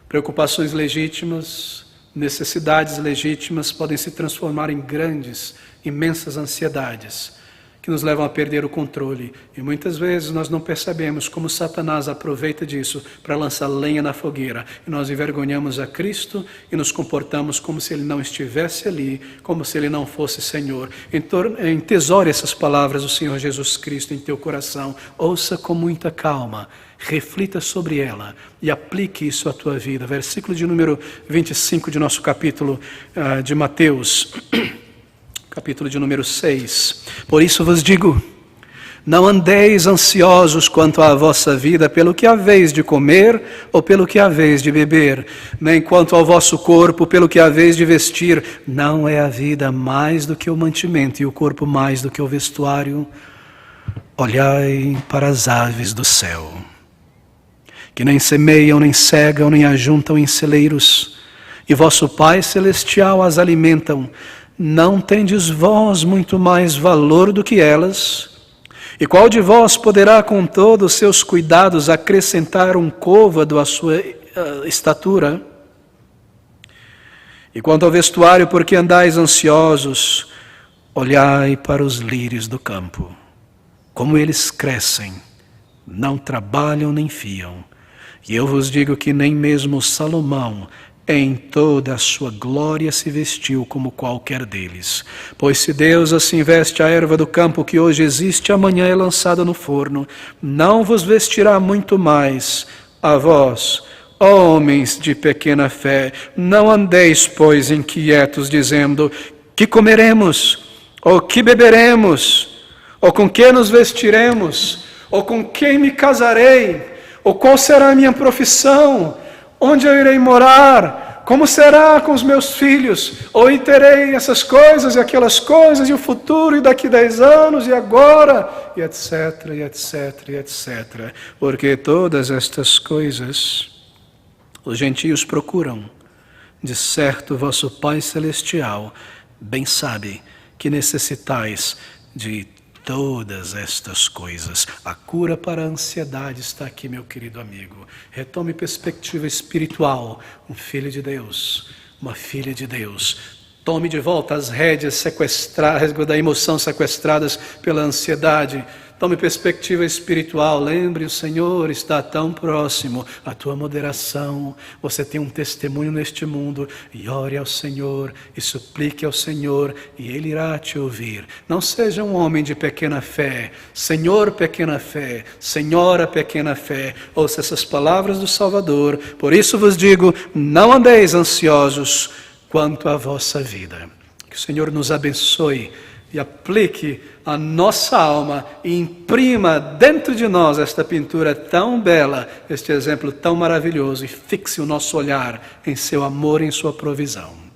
Preocupações legítimas, necessidades legítimas podem se transformar em grandes, imensas ansiedades, que nos levam a perder o controle. E muitas vezes nós não percebemos como Satanás aproveita disso para lançar lenha na fogueira. E nós envergonhamos a Cristo e nos comportamos como se Ele não estivesse ali, como se Ele não fosse Senhor. Entesoure essas palavras do Senhor Jesus Cristo em teu coração. Ouça com muita calma, reflita sobre ela e aplique isso à tua vida. Versículo de número 25 de nosso capítulo de Mateus. Capítulo de número 6. Por isso vos digo, não andeis ansiosos quanto à vossa vida, pelo que haveis de comer ou pelo que haveis de beber, nem quanto ao vosso corpo, pelo que haveis de vestir. Não é a vida mais do que o mantimento e o corpo mais do que o vestuário? Olhai para as aves do céu, que nem semeiam, nem cegam, nem ajuntam em celeiros, e vosso Pai Celestial as alimentam. Não tendes vós muito mais valor do que elas? E qual de vós poderá, com todos os seus cuidados, acrescentar um côvado à sua estatura? E quanto ao vestuário, por que andais ansiosos? Olhai para os lírios do campo, como eles crescem, não trabalham nem fiam. E eu vos digo que nem mesmo Salomão, em toda a sua glória, se vestiu como qualquer deles. Pois se Deus assim veste a erva do campo, que hoje existe, amanhã é lançada no forno, não vos vestirá muito mais a vós, homens de pequena fé? Não andeis, pois, inquietos, dizendo, que comeremos, ou que beberemos, ou com que nos vestiremos, ou com quem me casarei, ou qual será a minha profissão? Onde eu irei morar? Como será com os meus filhos? Ou terei essas coisas e aquelas coisas, e o futuro, e daqui 10 anos, e agora, e etc, e etc, e etc. Porque todas estas coisas os gentios procuram. De certo, vosso Pai Celestial bem sabe que necessitais de todas estas coisas. A cura para a ansiedade está aqui, meu querido amigo. Retome perspectiva espiritual. Um filho de Deus, uma filha de Deus. Tome de volta as rédeas da emoção sequestradas pela ansiedade. Tome perspectiva espiritual. Lembre, o Senhor está tão próximo. A tua moderação. Você tem um testemunho neste mundo. E ore ao Senhor e suplique ao Senhor, e Ele irá te ouvir. Não seja um homem de pequena fé. Senhor, pequena fé. Senhora, pequena fé. Ouça essas palavras do Salvador. Por isso vos digo, não andeis ansiosos quanto à vossa vida. Que o Senhor nos abençoe e aplique a nossa alma e imprima dentro de nós esta pintura tão bela, este exemplo tão maravilhoso, e fixe o nosso olhar em seu amor e em sua provisão.